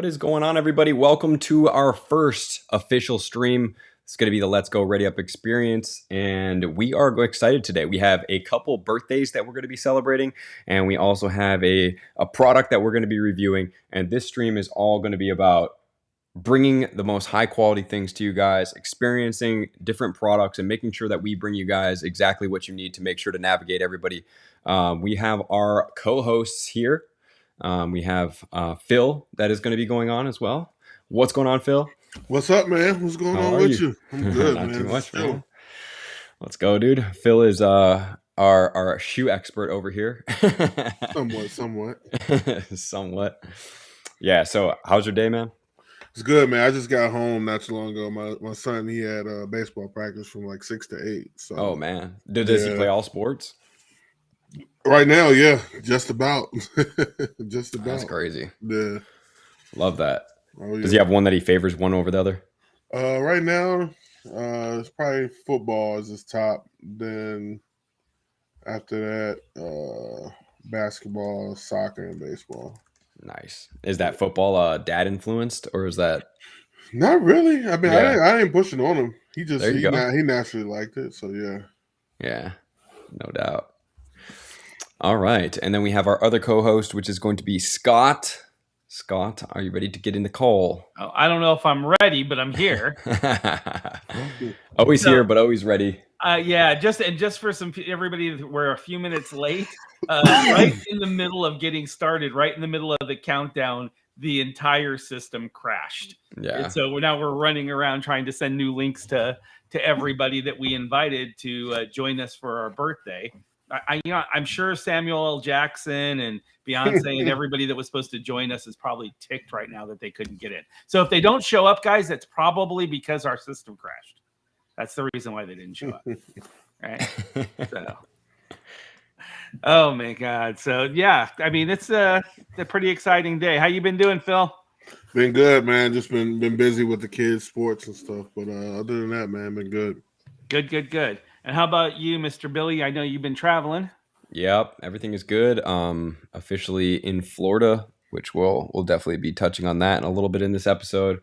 What is going on, everybody? Welcome to our first official stream. It's going to be the Let's Go ReadyUp experience, and we are excited today. We have a couple birthdays that we're going to be celebrating, and we also have a product that we're going to be reviewing, and this stream is all going to be about bringing the most high quality things to you guys, experiencing different products, and making sure that we bring you guys exactly what you need to make sure to navigate everybody. We have our co-hosts here. We have Phil that is going to be going on as well. What's going on, Phil? What's up, man? What's going on with you? I'm good, Not man. too much, man. Let's go, dude. Phil is our shoe expert over here. Somewhat. Yeah. So, how's your day, man? It's good, man. I just got home not too long ago. My son, he had baseball practice from like 6 to 8. So. Oh man, does he play all sports? Right now, yeah, just about. Just about. That's crazy. Yeah. Love that. Oh, yeah. Does he have one that he favors one over the other? Right now, it's probably football is his top. Then after that, basketball, soccer, and baseball. Nice. Is that football dad influenced, or is that? Not really. I mean, yeah. I ain't pushing on him. He just he naturally liked it. So yeah. Yeah, no doubt. All right, and then we have our other co-host, which is going to be Scott. Scott, are you ready to get in the call? Oh, I don't know if I'm ready, but I'm here. Always here, but always ready. Yeah, just for everybody, we're a few minutes late. Right in the middle of getting started, right in the middle of the countdown, the entire system crashed. Yeah. And so we're running around trying to send new links to everybody that we invited to join us for our birthday. I'm sure Samuel L. Jackson and Beyonce and everybody that was supposed to join us is probably ticked right now that they couldn't get in. So if they don't show up, guys, it's probably because our system crashed. That's the reason why they didn't show up. Right? So, oh my God. So yeah, I mean, it's a pretty exciting day. How you been doing, Phil? Been good, man. Just been busy with the kids' sports and stuff. But other than that, man, been good. Good. And how about you, Mr. Billy? I know you've been traveling. Yep, everything is good. Officially in Florida, which we'll definitely be touching on that in a little bit in this episode.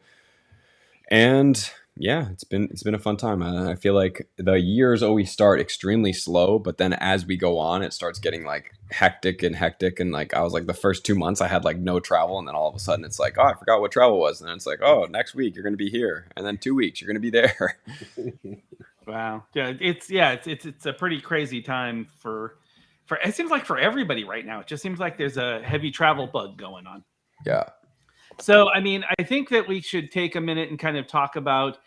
And yeah, it's been a fun time. I feel like the years always start extremely slow, but then as we go on, it starts getting like hectic. And like I was like the first 2 months I had like no travel, and then all of a sudden it's like, oh, I forgot what travel was, and then it's like, oh, next week you're going to be here, and then 2 weeks you're going to be there. Wow. Yeah, it's a pretty crazy time for it seems like for everybody right now. It just seems like there's a heavy travel bug going on. Yeah. So, I mean, I think that we should take a minute and kind of talk about,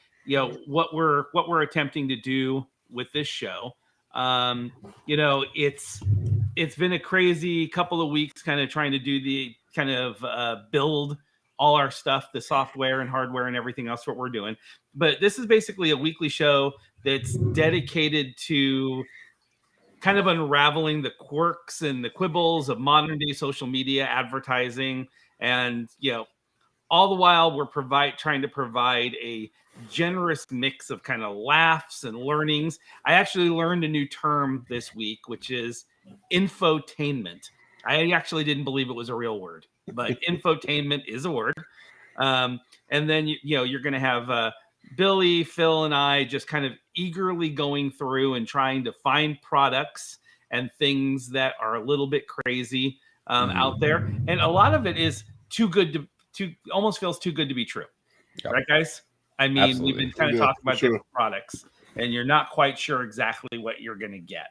what we're attempting to do with this show. It's been a crazy couple of weeks kind of trying to do the kind of build all our stuff, the software and hardware and everything else, what we're doing. But this is basically a weekly show that's dedicated to kind of unraveling the quirks and the quibbles of modern day social media advertising. And, all the while we're trying to provide a generous mix of kind of laughs and learnings. I actually learned a new term this week, which is infotainment. I actually didn't believe it was a real word, but infotainment is a word. And then, you're going to have Billy, Phil, and I just kind of eagerly going through and trying to find products and things that are a little bit crazy out there. And a lot of it is too good to almost feels too good to be true. Yep. Right, guys? I mean, absolutely. We've been kind of talking about different products, and you're not quite sure exactly what you're going to get.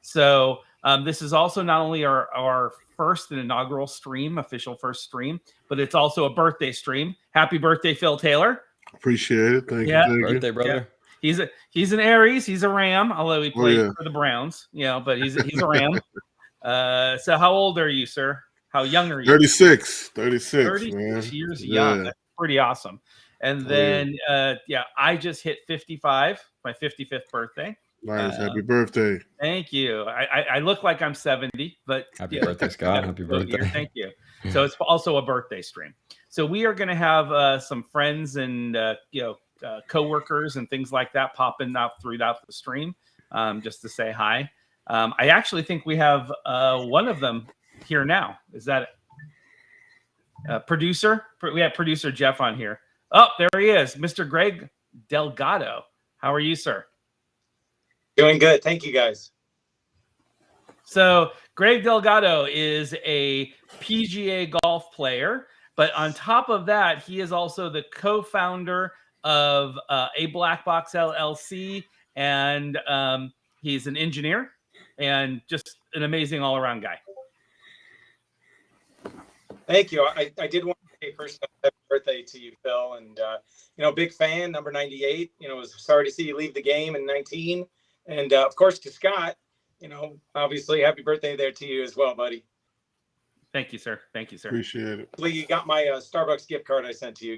So this is also not only our first and inaugural stream, official first stream, but it's also a birthday stream. Happy birthday, Phil Taylor. Appreciate it. Thank you. Thank birthday, brother. Yeah. He's an Aries. He's a Ram, although he played for the Browns. But he's a Ram. So how old are you, sir? How young are you? 36 man. Years young. That's pretty awesome. And then, I just hit 55, my 55th birthday. Nice. Happy birthday. Thank you. I look like I'm 70, but happy birthday, Scott. Happy birthday. Thank you. So it's also a birthday stream. So we are going to have some friends and, coworkers and things like that popping out throughout the stream just to say hi. I actually think we have one of them here now. Is that it? producer. We have producer Jeff on here. Oh, there he is, Mr. Greg Delgado. How are you, sir? Doing good. Thank you, guys. So Greg Delgado is a PGA golf player, but on top of that, he is also the co-founder of A Black Box LLC, and he's an engineer and just an amazing all-around guy. Thank you. I did want to say first happy birthday to you, Phil, and big fan, number 98. Was sorry to see you leave the game in 19, and of course to Scott. Obviously, happy birthday there to you as well, buddy. Thank you, sir. Thank you, sir. Appreciate it. You got my Starbucks gift card I sent to you.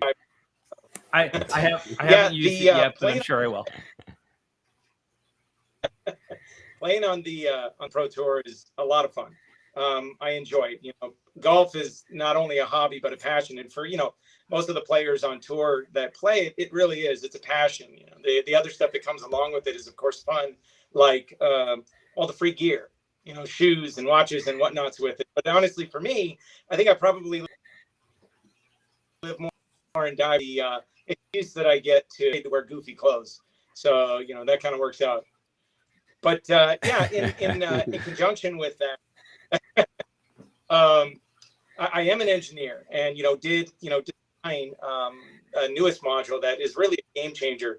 I haven't used it yet, but I'm sure I will. Playing on the on Pro Tour is a lot of fun. I enjoy it. Golf is not only a hobby but a passion, and for most of the players on tour that play it, it really is. It's a passion. The other stuff that comes along with it is of course fun, like all the free gear, shoes and watches and whatnots with it. But honestly, for me, I think I probably live more and die the excuse that I get to wear goofy clothes. So that kind of works out. But in conjunction with that, I am an engineer, and did design a newest module that is really a game changer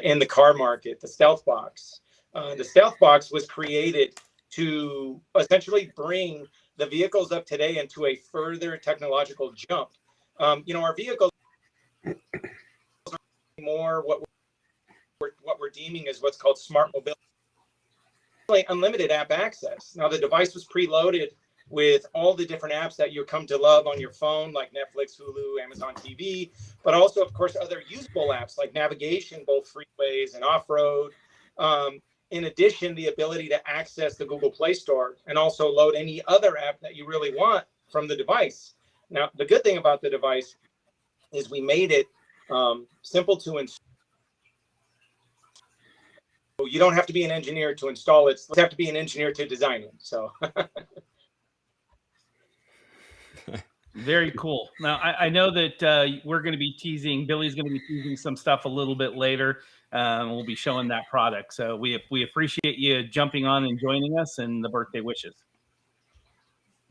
in the car market, the Stealth Box. The Stealth Box was created to essentially bring the vehicles of today into a further technological jump. Our vehicles are more what we're deeming as what's called smart mobility, unlimited app access. Now, the device was preloaded with all the different apps that you come to love on your phone, like Netflix, Hulu, Amazon TV, but also, of course, other usable apps like navigation, both freeways and off-road. In addition, the ability to access the Google Play Store and also load any other app that you really want from the device. Now, the good thing about the device is we made it simple to install. You don't have to be an engineer to install it. You have to be an engineer to design it. So very cool. Now, I know that we're going to be Billy's going to be teasing some stuff a little bit later. We'll be showing that product. So we appreciate you jumping on and joining us, and the birthday wishes.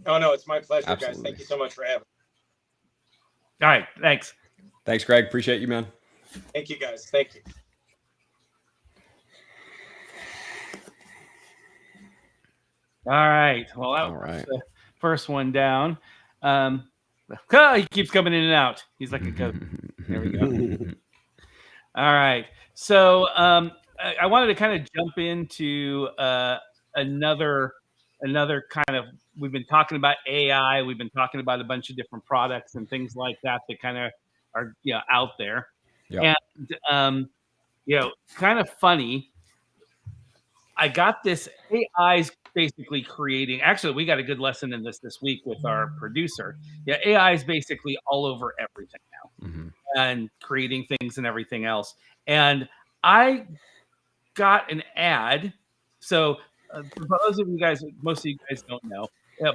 Oh, no, it's my pleasure, Absolutely. guys. Thank you so much for having me. All right. Thanks. Thanks, Greg. Appreciate you, man. Thank you, guys. Thank you. All right. Well, that was the first one down. He keeps coming in and out. He's like a goat. There we go. All right. So I wanted to kind of jump into another kind of, we've been talking about AI. We've been talking about a bunch of different products and things like that kind of are out there. Yeah. And kind of funny. I got this AI's basically creating. Actually, we got a good lesson in this week with our producer. Yeah, AI is basically all over everything now, and creating things and everything else. And I got an ad. So for those of you guys, most of you guys don't know,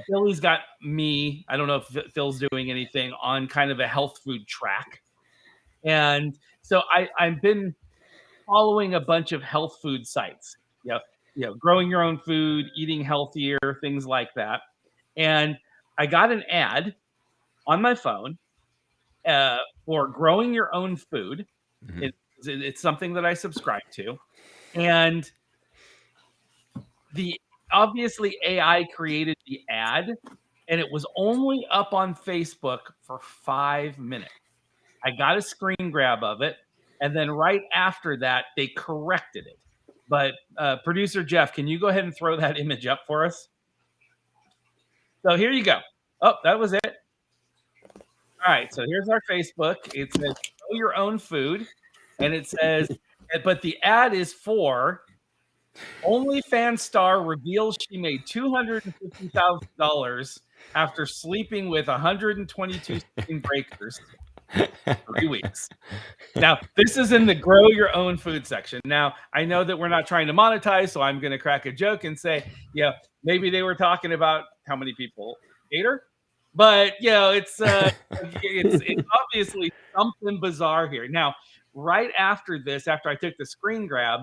Billy's got me. I don't know if Phil's doing anything on kind of a health food track, and so I've been following a bunch of health food sites. Growing your own food, eating healthier, things like that. And I got an ad on my phone for growing your own food. It's something that I subscribe to. And obviously AI created the ad, and it was only up on Facebook for 5 minutes. I got a screen grab of it, and then right after that, they corrected it. But producer Jeff, can you go ahead and throw that image up for us? So here you go. Oh, that was it. All right. So here's our Facebook. It says grow your own food. And it says, but the ad is for OnlyFans star reveals she made $250,000 after sleeping with 122 screen breakers. 3 weeks. Now, this is in the grow your own food section. Now, I know that we're not trying to monetize, so I'm going to crack a joke and say, maybe they were talking about how many people ate her. But it's obviously something bizarre here. Now, right after this, after I took the screen grab,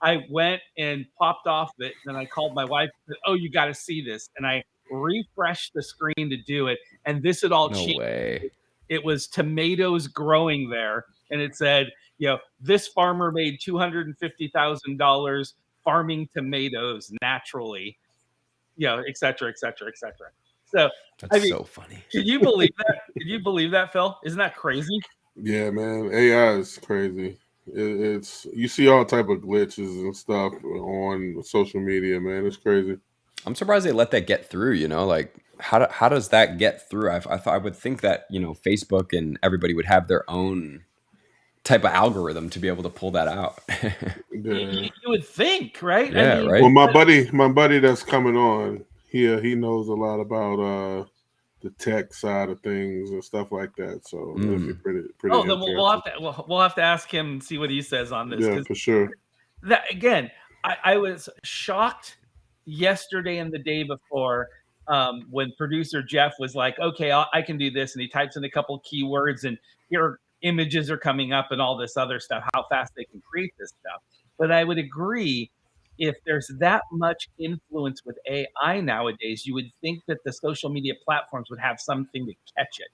I went and popped off it. Then I called my wife. And said, "Oh, you got to see this!" And I refreshed the screen to do it. And this had all No changed. way. It was tomatoes growing there, and it said, this farmer made $250,000 farming tomatoes naturally, et cetera, et cetera, et cetera. So, That's so funny. can you believe that? Can you believe that, Phil? Isn't that crazy? Yeah, man. AI is crazy. It's you see all type of glitches and stuff on social media, man. It's crazy. I'm surprised they let that get through. Like how does that get through? I thought I would think that Facebook and everybody would have their own type of algorithm to be able to pull that out. Yeah. You would think, right? Yeah, right. Well, my buddy that's coming on here, he knows a lot about the tech side of things and stuff like that. So it'll be pretty. Oh, then we'll have to ask him and see what he says on this. Yeah, for sure. That again, I was shocked yesterday and the day before when producer Jeff was like, "Okay, I can do this," and he types in a couple keywords, and here images are coming up and all this other stuff. How fast they can create this stuff. But I would agree, if there's that much influence with AI nowadays, you would think that the social media platforms would have something to catch it,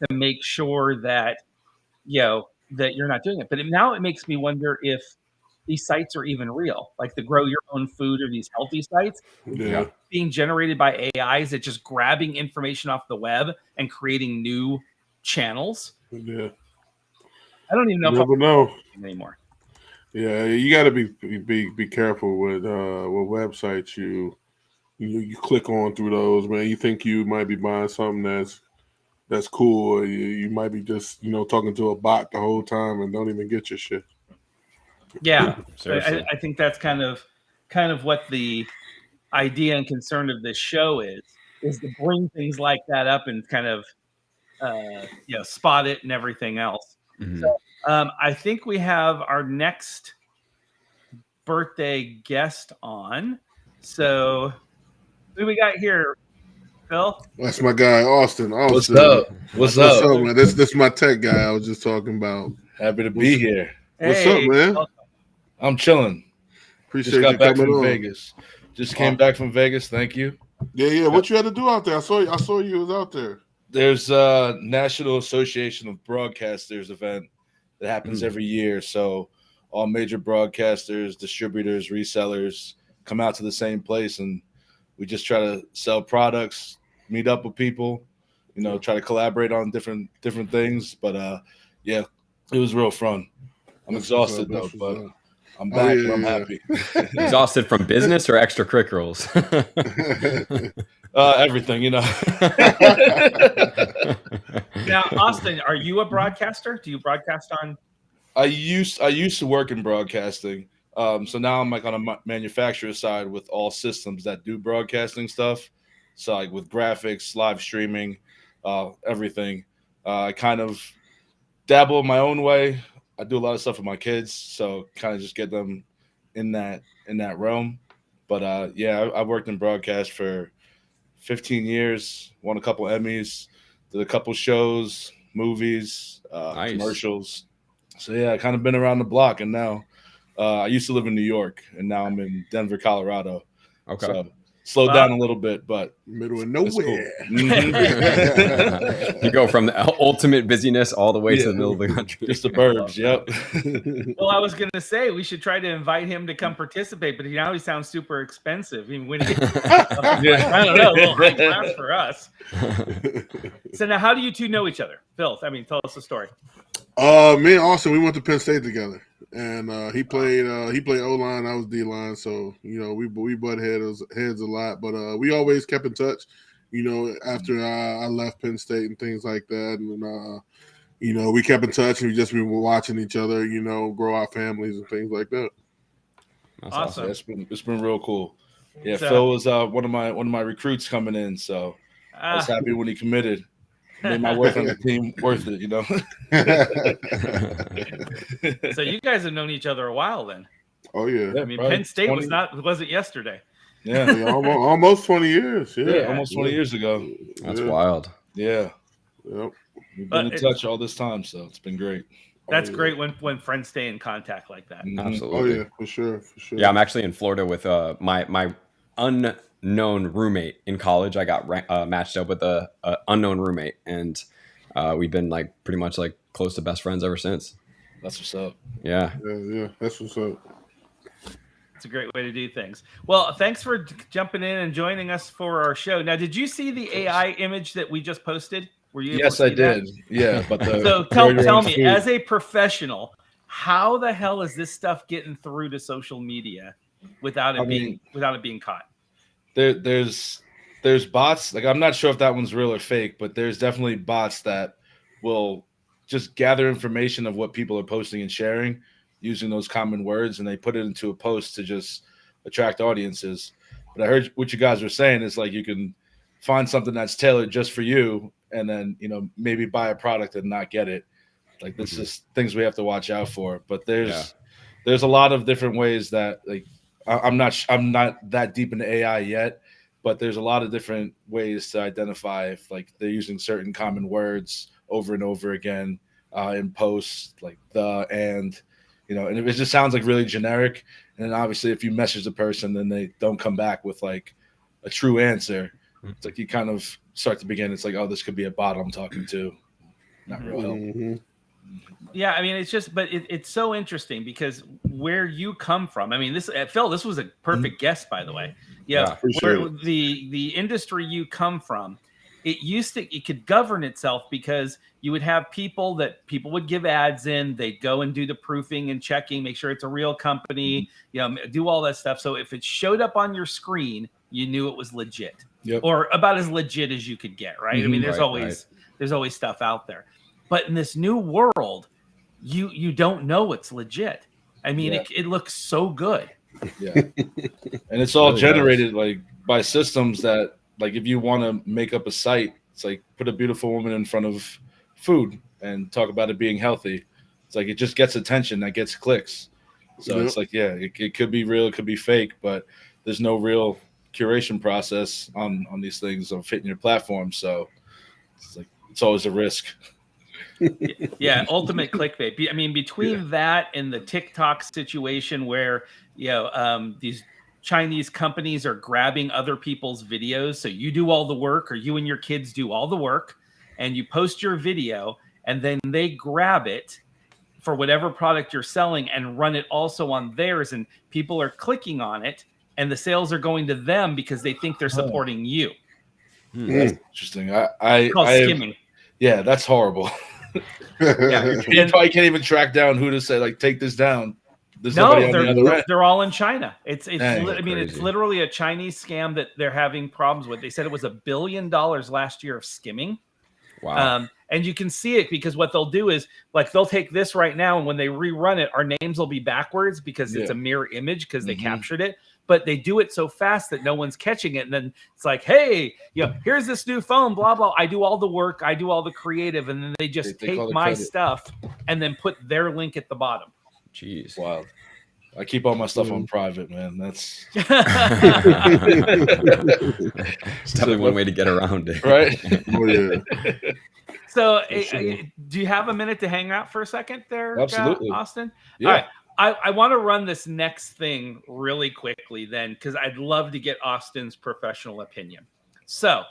to make sure that that you're not doing it. But now it makes me wonder if these sites are even real, like the grow your own food or these healthy sites being generated by AI. Is it just grabbing information off the web and creating new channels? Yeah, I don't even know. You never know anymore. Yeah, you got to be careful with websites you click on through those, man. You think you might be buying something that's cool. You might be just talking to a bot the whole time and don't even get your shit. Yeah, I think that's kind of what the idea and concern of this show is to bring things like that up and kind of spot it and everything else. Mm-hmm. So I think we have our next birthday guest on. So who we got here, Phil? That's my guy, Austin. What's up? What's up, man? This is my tech guy I was just talking about. Happy to be here. What's up, man? Welcome. I'm chilling. Appreciate just got you back coming from on. Vegas. Just came back from Vegas. Thank you. Yeah. What you had to do out there? I saw you was out there. There's a National Association of Broadcasters event that happens every year. So all major broadcasters, distributors, resellers come out to the same place, and we just try to sell products, meet up with people, try to collaborate on different things. But yeah, it was real fun. I'm exhausted though, but I'm back and I'm happy. Exhausted from business or extracurriculars? Everything, Now, Austin, are you a broadcaster? Do you broadcast on? I used to work in broadcasting. So now I'm like on a manufacturer side with all systems that do broadcasting stuff. So like with graphics, live streaming, everything. I kind of dabble in my own way. I do a lot of stuff with my kids, so kind of just get them in that realm. But yeah, I worked in broadcast for 15 years, won a couple Emmys, did a couple shows, movies, nice. Commercials. So yeah, I kind of been around the block, and now I used to live in New York, and now I'm in Denver, Colorado. Okay. So slowed down a little bit, but middle of nowhere. Cool. Mm-hmm. You go from the ultimate busyness all the way to the middle of the country. Just the burbs, yep. Well, I was going to say we should try to invite him to come participate, but now he sounds super expensive. I mean, when I don't know, a little high class for us. So now, how do you two know each other? Phil, tell us the story. Me and Austin, we went to Penn State together, and he played O-line, I was D-line, so we butt heads a lot, but we always kept in touch. After I left Penn State and things like that, and we kept in touch, and we just been watching each other, grow our families and things like that. That's awesome. Yeah, it's been real cool. Yeah, so, Phil was one of my recruits coming in, so I was happy when he committed. Made my work on the team worth it, So you guys have known each other a while then. Oh yeah. I mean, Penn State wasn't yesterday. Yeah, almost 20 years. Yeah, almost 20 years ago. That's wild. Yeah. Yep. We've been in touch all this time, so it's been great. That's great when friends stay in contact like that. Mhm. Absolutely. Oh yeah, for sure. Yeah, I'm actually in Florida with my unknown roommate in college. I got matched up with a unknown roommate, and we've been like pretty much like close to best friends ever since. That's what's up. Yeah. Yeah, that's what's up. It's a great way to do things. Well, thanks for jumping in and joining us for our show. Now, did you see the AI image that we just posted? Were you able Yes, to I see that? did. Yeah, but So tell me, as a professional, how the hell is this stuff getting through to social media without it being caught? There's bots. Like, I'm not sure if that one's real or fake, but there's definitely bots that will just gather information of what people are posting and sharing using those common words, and they put it into a post to just attract audiences. But I heard what you guys were saying is like you can find something that's tailored just for you, and then maybe buy a product and not get it. Like, this is things we have to watch out for. But there's a lot of different ways that, like, I'm not that deep into AI yet, but there's a lot of different ways to identify if like they're using certain common words over and over again in posts, like and if it just sounds like really generic, and then obviously if you message the person, then they don't come back with like a true answer. It's like you kind of start to begin. It's like, oh, this could be a bot I'm talking to, not real help. Yeah, I mean, it's just, but it's so interesting because where you come from. I mean, Phil, this was a perfect guess, by the way. Yeah, where the industry you come from, it could govern itself because you would have people would give ads in, they'd go and do the proofing and checking, make sure it's a real company, do all that stuff. So if it showed up on your screen, you knew it was legit, or about as legit as you could get, right? I mean, there's always stuff out there, but in this new world, you don't know it's legit. I mean, it looks so good. Yeah, and it's all generated like by systems that, like, if you want to make up a site, it's like put a beautiful woman in front of food and talk about it being healthy. It's like it just gets attention, that gets clicks. So it's like, it could be real, it could be fake, but there's no real curation process on these things of fitting your platform. So it's always a risk. Yeah, ultimate clickbait. I mean, between that and the TikTok situation where these Chinese companies are grabbing other people's videos, so you do all the work, or you and your kids do all the work, and you post your video, and then they grab it for whatever product you're selling and run it also on theirs, and people are clicking on it, and the sales are going to them because they think they're supporting you. That's interesting. It's called skimming. Yeah, that's horrible. You probably can't even track down who to say, like, take this down. They're all in China. It's literally a Chinese scam that they're having problems with. They said it was $1 billion last year of skimming. Wow. And you can see it because what they'll do is, like, they'll take this right now, and when they rerun it, our names will be backwards because it's a mirror image because they captured it. But they do it so fast that no one's catching it. And then it's like, hey, here's this new phone, blah, blah. I do all the work. I do all the creative. And then they just take my stuff and then put their link at the bottom. Jeez. Wild. I keep all my stuff on private, man. That's it's definitely one way to get around it. Right? Oh, yeah. So do you have a minute to hang out for a second there, Absolutely. Austin? Yeah. All right. I want to run this next thing really quickly then, because I'd love to get Austin's professional opinion. So,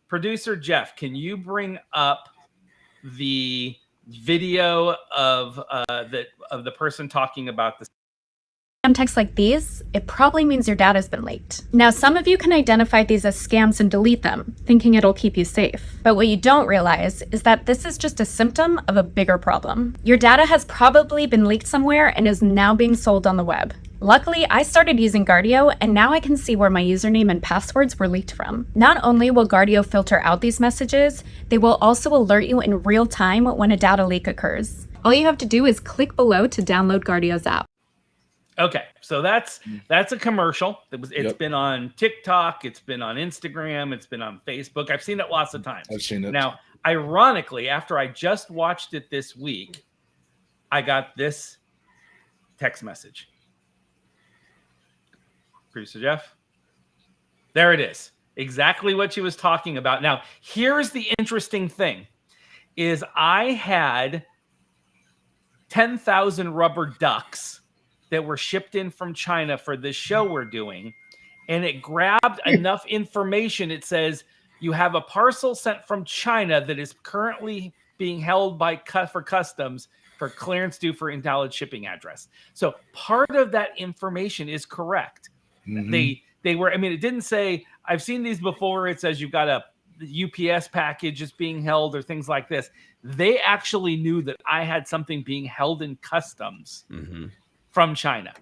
producer Jeff, can you bring up the video of the person talking about the texts like these, it probably means your data's been leaked. Now, some of you can identify these as scams and delete them, thinking it'll keep you safe. But what you don't realize is that this is just a symptom of a bigger problem. Your data has probably been leaked somewhere and is now being sold on the web. Luckily, I started using Guardio, and now I can see where my username and passwords were leaked from. Not only will Guardio filter out these messages, they will also alert you in real time when a data leak occurs. All you have to do is click below to download Guardio's app. Okay, so that's a commercial. It's been on TikTok, it's been on Instagram, it's been on Facebook. I've seen it lots of times. I've seen it. Now, ironically, after I just watched it this week, I got this text message. Producer Jeff, there it is. Exactly what she was talking about. Now, here's the interesting thing is I had 10,000 rubber ducks that were shipped in from China for this show we're doing. And it grabbed enough information. It says you have a parcel sent from China that is currently being held for customs for clearance due for invalid shipping address. So part of that information is correct. They were, I mean, it didn't say, I've seen these before. It says you've got a UPS package is being held or things like this. They actually knew that I had something being held in customs from China.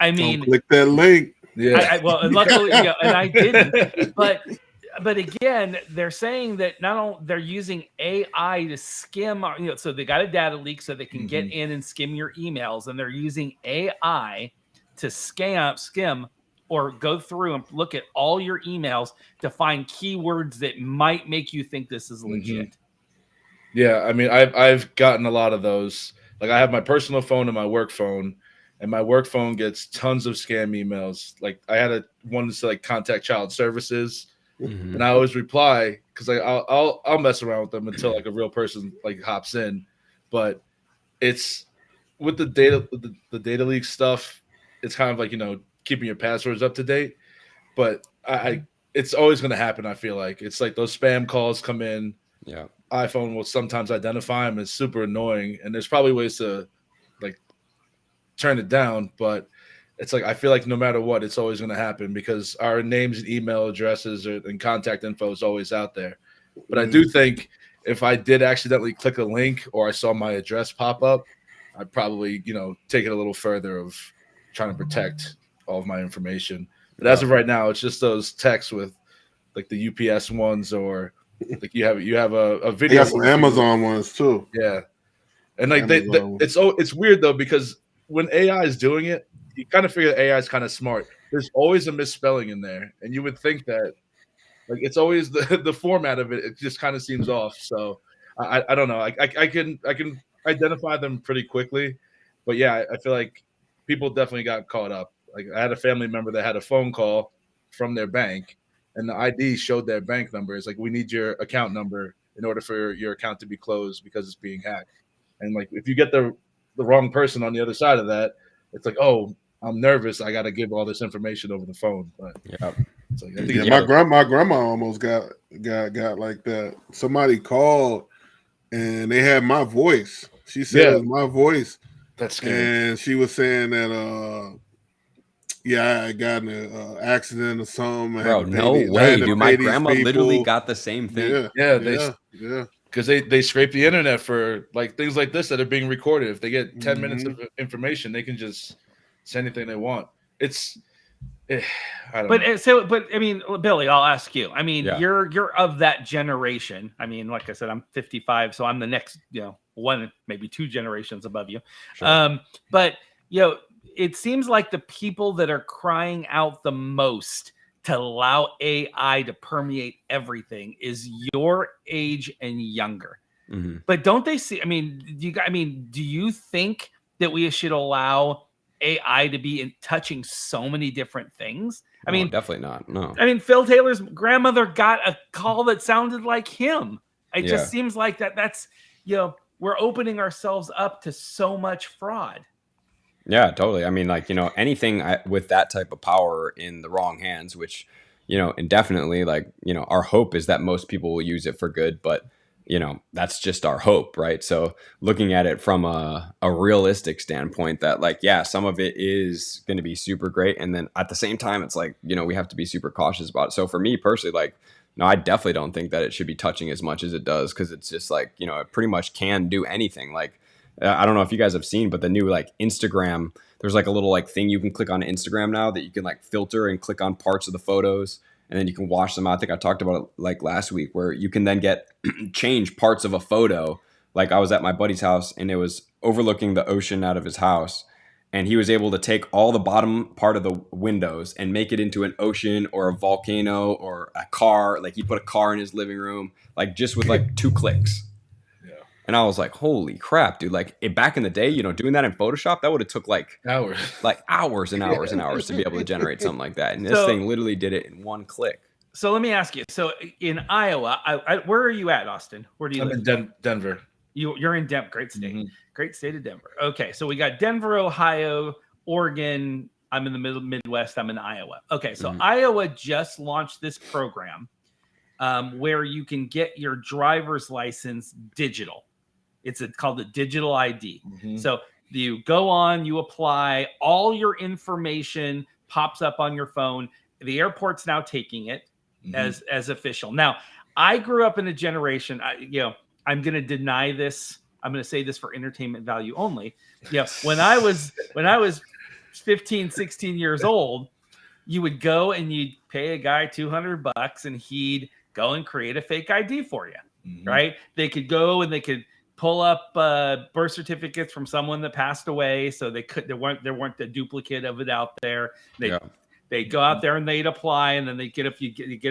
I mean, don't click that link. Yeah. Well, luckily, yeah, and I didn't. But again, they're saying that not only they're using AI to skim, so they got a data leak so they can get in and skim your emails, and they're using AI to skim or go through and look at all your emails to find keywords that might make you think this is legit. Yeah, I mean, I've gotten a lot of those. Like, I have my personal phone and my work phone, and my work phone gets tons of scam emails. Like, I had one to like contact child services, and I always reply because I'll mess around with them until like a real person like hops in. But it's with the data leak stuff. It's kind of like, keeping your passwords up to date. But it's always going to happen. I feel like it's like those spam calls come in. Yeah. iPhone will sometimes identify them. It's super annoying, and there's probably ways to like turn it down, but it's like I feel like no matter what, it's always going to happen because our names and email addresses and contact info is always out there. But I do think if I did accidentally click a link or I saw my address pop up, I'd probably take it a little further of trying to protect all of my information. But as of right now, it's just those texts with like the UPS ones or like you have a video. They got some Amazon ones too. Yeah, and like it's weird though because when AI is doing it, you kind of figure AI is kind of smart. There's always a misspelling in there, and you would think that like it's always the format of it. It just kind of seems off. So I don't know. I can identify them pretty quickly, but yeah, I feel like people definitely got caught up. Like I had a family member that had a phone call from their bank, and the ID showed their bank number. It's like, we need your account number in order for your account to be closed because it's being hacked. And like, if you get the wrong person on the other side of that, it's like, oh, I'm nervous. I got to give all this information over the phone. But it's like, I think my grandma almost got like that. Somebody called and they had my voice. She said it was my voice. That's scary. And she was saying that I got in an accident or something. Bro, no way, dude. My grandma literally got the same thing. Yeah. Because they scrape the internet for like things like this that are being recorded. If they get 10 minutes of information, they can just say anything they want. I don't know. But I mean, Billy, I'll ask you. I mean, you're of that generation. I mean, like I said, I'm 55, so I'm the next, one, maybe two generations above you. Sure. But it seems like the people that are crying out the most to allow AI to permeate everything is your age and younger. But don't they see? I mean, do you think that we should allow AI to be touching so many different things? I mean, definitely not. No. I mean, Phil Taylor's grandmother got a call that sounded like him. It just seems like that's we're opening ourselves up to so much fraud. Yeah, totally. I mean, like, anything with that type of power in the wrong hands, which, indefinitely, like, our hope is that most people will use it for good, but, that's just our hope, right? So looking at it from a realistic standpoint that like, yeah, some of it is going to be super great. And then at the same time, it's like, we have to be super cautious about it. So for me personally, like, no, I definitely don't think that it should be touching as much as it does. Cause it's just like, it pretty much can do anything. Like, I don't know if you guys have seen, but the new like Instagram, there's like a little like thing you can click on Instagram now that you can like filter and click on parts of the photos and then you can wash them out. I think I talked about it like last week where you can then get change parts of a photo. Like I was at my buddy's house and it was overlooking the ocean out of his house. And he was able to take all the bottom part of the windows and make it into an ocean or a volcano or a car. Like he put a car in his living room, like just with like 2 clicks. And I was like, holy crap, dude. Like back in the day, doing that in Photoshop, that would have took like Hours. hours and hours and hours to be able to generate something like that. And this So- thing literally did it in one click. So let me ask you. So in Iowa, where are you at, Austin? Where do you I'm live? in Denver. You're in Denver. Great state. Mhm. Great state of Denver. Okay, so we got Denver, Ohio, Oregon. I'm in the Midwest. I'm in Iowa. Okay, so Iowa just launched this program where you can get your driver's license digital. It's called the digital ID. So you go on, you apply, all your information pops up on your phone. The airport's now taking it as official. Now, I grew up in a generation, I'm going to deny this. I'm going to say this for entertainment value only. When I was 15, 16 years old, you would go and you'd pay a guy $200 and he'd go and create a fake ID for you, right? They could go and they could pull up birth certificates from someone that passed away, so there weren't the duplicate of it out there. They'd go out there and they'd apply, and then they'd get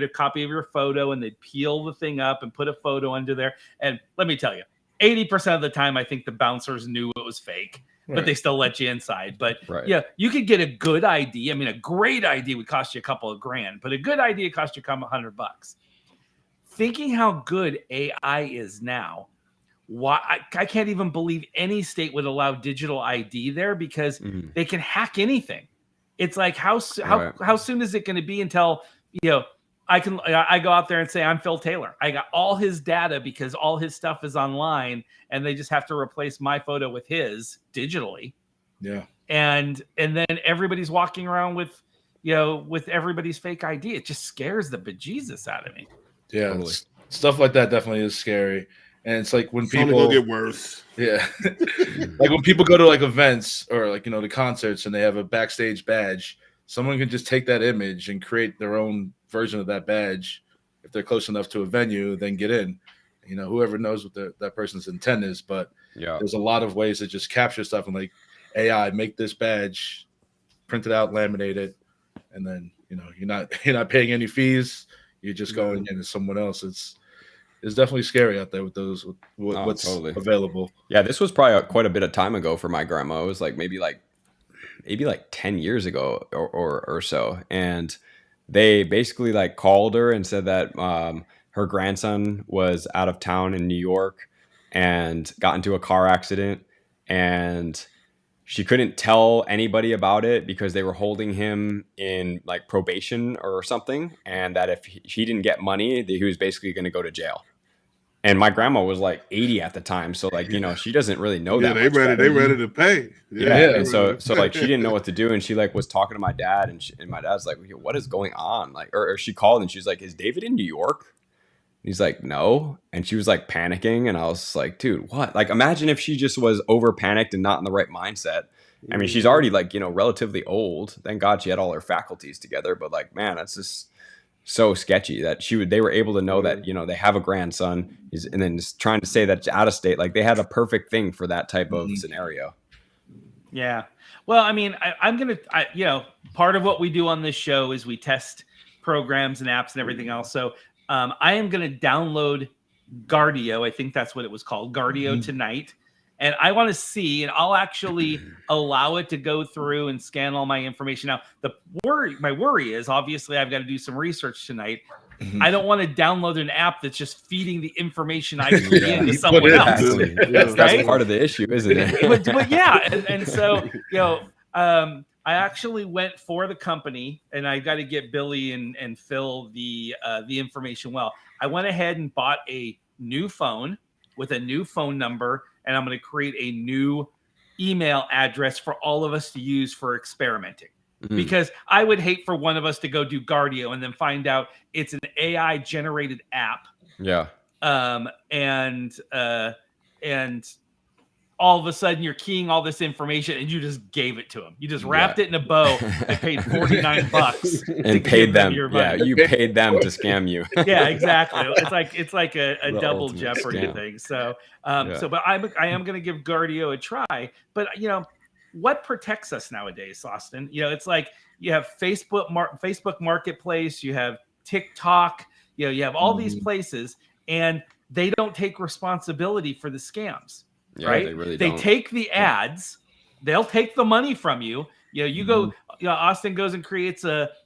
a copy of your photo, and they'd peel the thing up and put a photo under there. And let me tell you, 80% of the time, I think the bouncers knew it was fake, but they still let you inside. But yeah, you could get a good ID. I mean, a great ID would cost you a couple of grand, but a good ID would cost you $100. Thinking how good AI is now, I can't even believe any state would allow digital ID there, because they can hack anything. It's like how soon is it going to be until I go out there and say I'm Phil Taylor. I got all his data because all his stuff is online, and they just have to replace my photo with his digitally. Yeah. And then everybody's walking around with everybody's fake ID. It just scares the bejesus out of me. Yeah. Totally. Stuff like that definitely is scary. And it's like when It's people only gonna get worse. Yeah. Like when people go to like events or like, the concerts, and they have a backstage badge, someone can just take that image and create their own version of that badge. If they're close enough to a venue, then get in. Whoever knows what that person's intent is, but there's a lot of ways to just capture stuff and like AI, make this badge, print it out, laminate it, and then you're not paying any fees. You're just going in as someone else. It's definitely scary out there with what's available. Yeah, this was probably quite a bit of time ago for my grandma. It was like maybe 10 years ago or so. And they basically like called her and said that her grandson was out of town in New York and got into a car accident, and she couldn't tell anybody about it because they were holding him in like probation or something. And that if he didn't get money, he was basically going to go to jail. And my grandma was like 80 at the time, so like she doesn't really know that. They ready to pay. And so like she didn't know what to do, and she like was talking to my dad, and my dad's like, "What is going on?" Like, or she called and she's like, "Is David in New York?" And he's like, "No," and she was like panicking, and I was like, "Dude, what?" Like, imagine if she just was over panicked and not in the right mindset. I mean, she's already like relatively old. Thank God she had all her faculties together, but like, man, that's just so sketchy that they were able to know that they have a grandson, and then just trying to say that it's out of state. Like, they had a perfect thing for that type of scenario. Yeah. Well, I mean, I'm going to, part of what we do on this show is we test programs and apps and everything else. So I am going to download Guardio. I think that's what it was called, Guardio tonight. And I want to see, and I'll actually allow it to go through and scan all my information. Now, my worry is obviously I've got to do some research tonight. I don't want to download an app that's just feeding the information I put into someone else. That's part of the issue, isn't it? but yeah, and so I actually went for the company, and I got to get Billy and Phil the information. Well, I went ahead and bought a new phone with a new phone number, and I'm going to create a new email address for all of us to use for experimenting. Because I would hate for one of us to go do Guardio and then find out it's an AI generated app. Yeah. And all of a sudden you're keying all this information and you just gave it to him. You just wrapped it in a bow and paid $49 and paid them. Yeah, you paid them to scam you. Yeah, exactly. It's like a double jeopardy thing. So but I am going to give Guardio a try. But what protects us nowadays, Austin? It's like you have Facebook Marketplace, you have TikTok, you have all these places, and they don't take responsibility for the scams, Yeah, right? they really They don't. take the ads, they'll take the money from you. You know, you go, you know, Austin goes and creates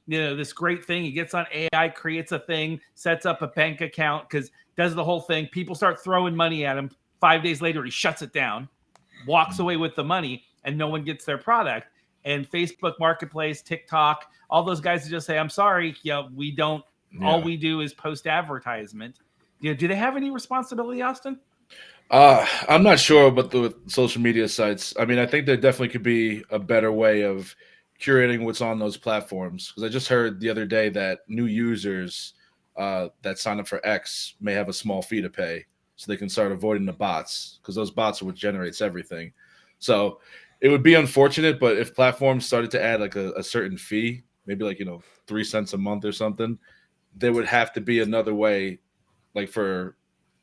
this great thing. He gets on AI, creates a thing, sets up a bank account, does the whole thing. People start throwing money at him. 5 days later, he shuts it down, walks away with the money, and no one gets their product. And Facebook Marketplace, TikTok, all those guys just say, I'm sorry, we don't, all we do is post advertisement. Do they have any responsibility, Austin? I'm not sure about the social media sites. I mean, I think there definitely could be a better way of curating what's on those platforms. Because I just heard the other day that new users that sign up for X may have a small fee to pay, so they can start avoiding the bots, because those bots are what generates everything. So it would be unfortunate, but if platforms started to add like a certain fee, maybe like 3 cents a month or something, there would have to be another way, like for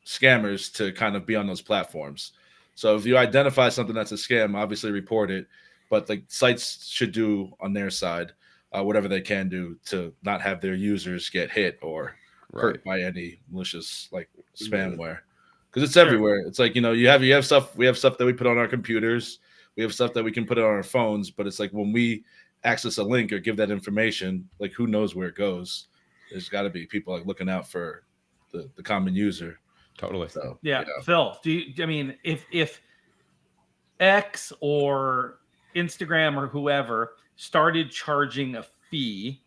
scammers to kind of be on those platforms. So if you identify something that's a scam, obviously report it, but like sites should do on their side whatever they can do to not have their users get hit or hurt by any malicious like spamware, because it's everywhere. It's like, you have stuff, we have stuff that we put on our computers, we have stuff that we can put it on our phones, but it's like when we access a link or give that information, like who knows where it goes. There's got to be people like looking out for the common user. Totally. So, yeah. Phil, if X or Instagram or whoever started charging a fee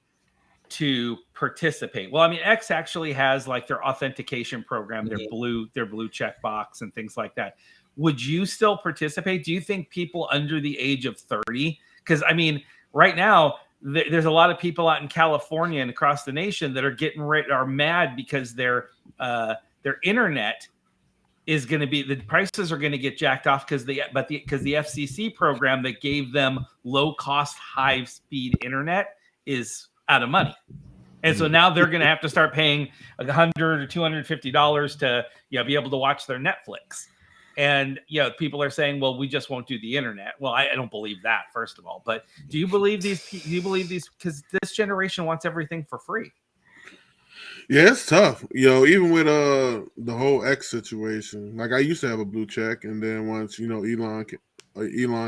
to participate, well, I mean, X actually has like their authentication program, their blue check box and things like that. Would you still participate? Do you think people under the age of 30? Because I mean, right now there's a lot of people out in California and across the nation that are mad because their internet is going to be, the prices are going to get jacked off because the FCC program that gave them low cost, high speed internet is out of money. And so now they're going to have to start paying $100 or $250 to be able to watch their Netflix. And people are saying, well, we just won't do the internet. Well, I don't believe that, first of all. But do you believe these? Because this generation wants everything for free. Yeah, it's tough. Even with the whole X situation, like I used to have a blue check, and then once Elon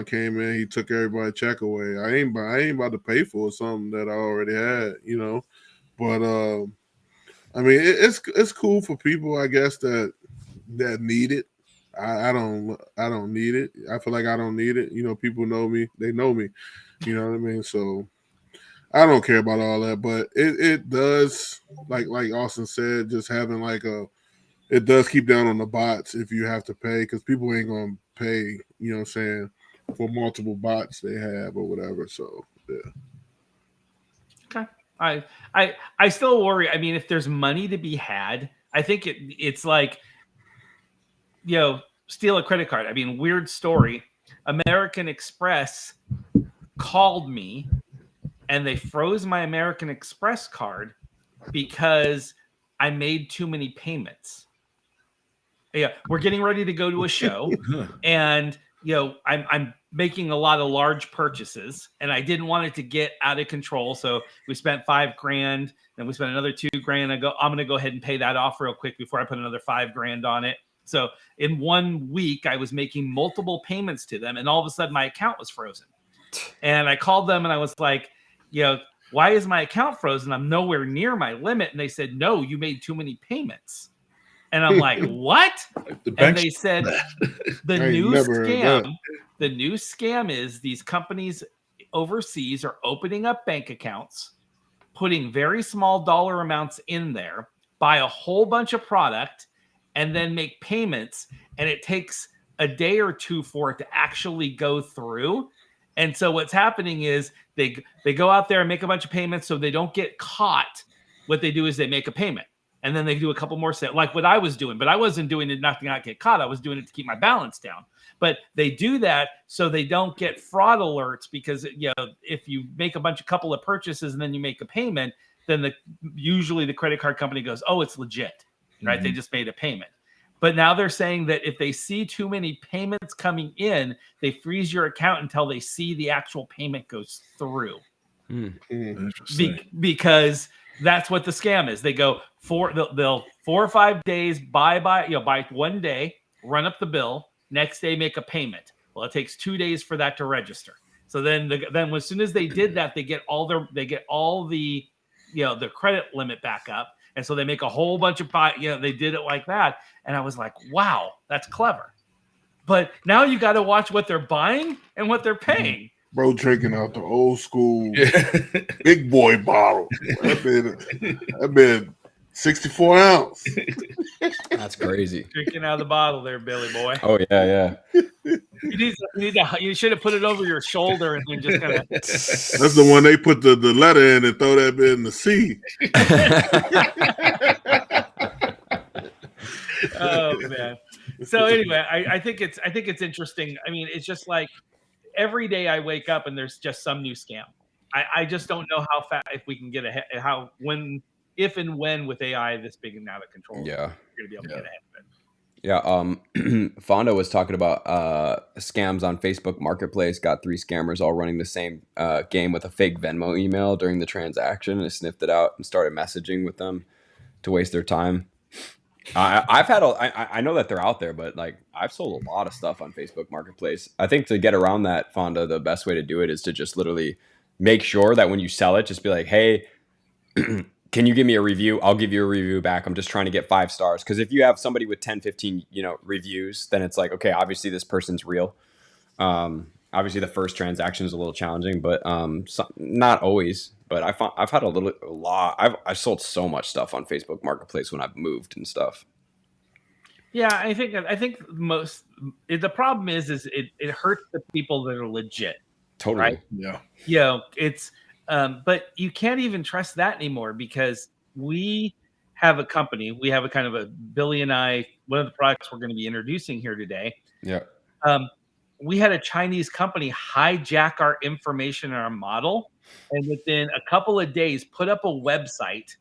came in, he took everybody's check away. I ain't about to pay for something that I already had, But I mean, it's cool for people, I guess, that need it. I don't need it. I feel like I don't need it. People know me. They know me. You know what I mean? So I don't care about all that, but it does, like Austin said, just having it does keep down on the bots if you have to pay, because people ain't going to pay, for multiple bots they have or whatever. So, yeah. Okay. I still worry. I mean, if there's money to be had, I think it's like, steal a credit card. I mean, weird story. American Express called me and they froze my American Express card because I made too many payments. Yeah, we're getting ready to go to a show, and I'm making a lot of large purchases, and I didn't want it to get out of control. So we spent $5,000, then we spent another $2,000. I'm going to go ahead and pay that off real quick before I put another $5,000 on it. So in 1 week, I was making multiple payments to them, and all of a sudden my account was frozen. And I called them and I was like, why is my account frozen? I'm nowhere near my limit. And they said, no, you made too many payments. And I'm like, what? And they said, the new scam is these companies overseas are opening up bank accounts, putting very small dollar amounts in there, buy a whole bunch of product, and then make payments. And it takes a day or two for it to actually go through. And so what's happening is they go out there and make a bunch of payments so they don't get caught. What they do is they make a payment, and then they do a couple more sales, like what I was doing. But I wasn't doing it not to not get caught. I was doing it to keep my balance down. But they do that so they don't get fraud alerts, because if you make a couple of purchases and then you make a payment, then usually the credit card company goes, oh, it's legit, right? Mm-hmm. They just made a payment. But now they're saying that if they see too many payments coming in, they freeze your account until they see the actual payment goes through. Interesting. Because that's what the scam is. They go, they'll 4 or 5 days buy 1 day, run up the bill, next day make a payment. Well, it takes 2 days for that to register. So then as soon as they did that, they get all the the credit limit back up, and so they make a whole bunch of they did it like that, and I was like, wow, that's clever. But now you got to watch what they're buying and what they're paying. Bro, drinking out the old school big boy bottle. That been 64 ounce. That's crazy. Drinking out of the bottle there, Billy boy. Oh yeah. You should have put it over your shoulder and then just kind of. That's the one they put the letter in and throw that bit in the sea. Oh man. So anyway, I think it's interesting. I mean, it's just like every day I wake up and there's just some new scam. I just don't know how fast, if we can get ahead, if and when with AI this big and out of control, Yeah, we're gonna be able to get ahead of it. Yeah. Fonda was talking about scams on Facebook Marketplace. Got 3 scammers all running the same game with a fake Venmo email during the transaction, and sniffed it out and started messaging with them to waste their time. I know that they're out there, but like I've sold a lot of stuff on Facebook Marketplace. I think to get around that, Fonda, the best way to do it is to just literally make sure that when you sell it, just be like, hey, can you give me a review? I'll give you a review back. I'm just trying to get 5 stars. Because if you have somebody with 10, 15, reviews, then it's like, okay, obviously this person's real. Obviously the first transaction is a little challenging, but not always. But I've had a lot. I've sold so much stuff on Facebook Marketplace when I've moved and stuff. Yeah, I think the problem is it hurts the people that are legit. Totally. Right? Yeah. It's but you can't even trust that anymore because we have a company. We have a kind of a Billy and I. One of the products we're going to be introducing here today. Yeah. We had a Chinese company hijack our information and our model, and within a couple of days put up a website.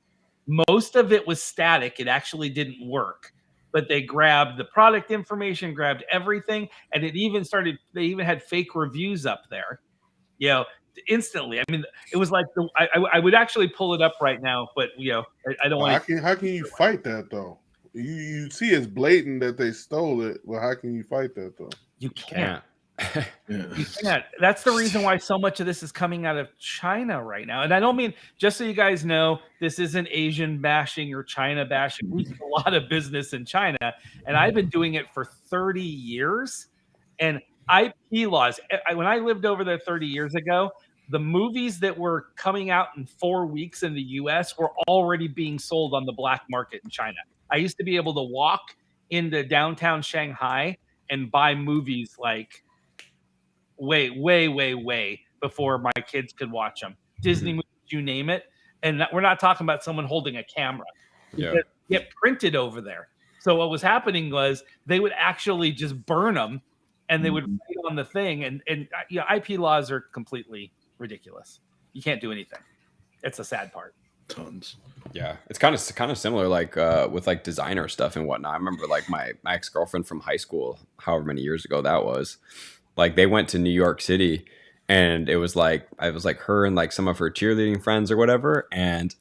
Most of it was static. It actually didn't work, but they grabbed the product information, grabbed everything, and they even had fake reviews up there, instantly. I mean, it was like I would actually pull it up right now, but I don't want to. How can you fight that though? You see it's blatant that they stole it. Well, how can you fight that though? You can't. You can't. That's the reason why so much of this is coming out of China right now. And I don't mean, just so you guys know, this isn't Asian bashing or China bashing. We do a lot of business in China, and I've been doing it for 30 years. And IP laws, when I lived over there 30 years ago, the movies that were coming out in 4 weeks in the US were already being sold on the black market in China. I used to be able to walk into downtown Shanghai and buy movies like way before my kids could watch them. Disney movies, you name it. And we're not talking about someone holding a camera. Yeah. Get printed over there. So what was happening was they would actually just burn them and they would write on the thing. And IP laws are completely ridiculous. You can't do anything. It's a sad part. Tons. Yeah, it's kind of similar, like with like designer stuff and whatnot. I remember like my ex-girlfriend from high school, however many years ago that was. Like they went to New York City, and it was like her and like some of her cheerleading friends or whatever, and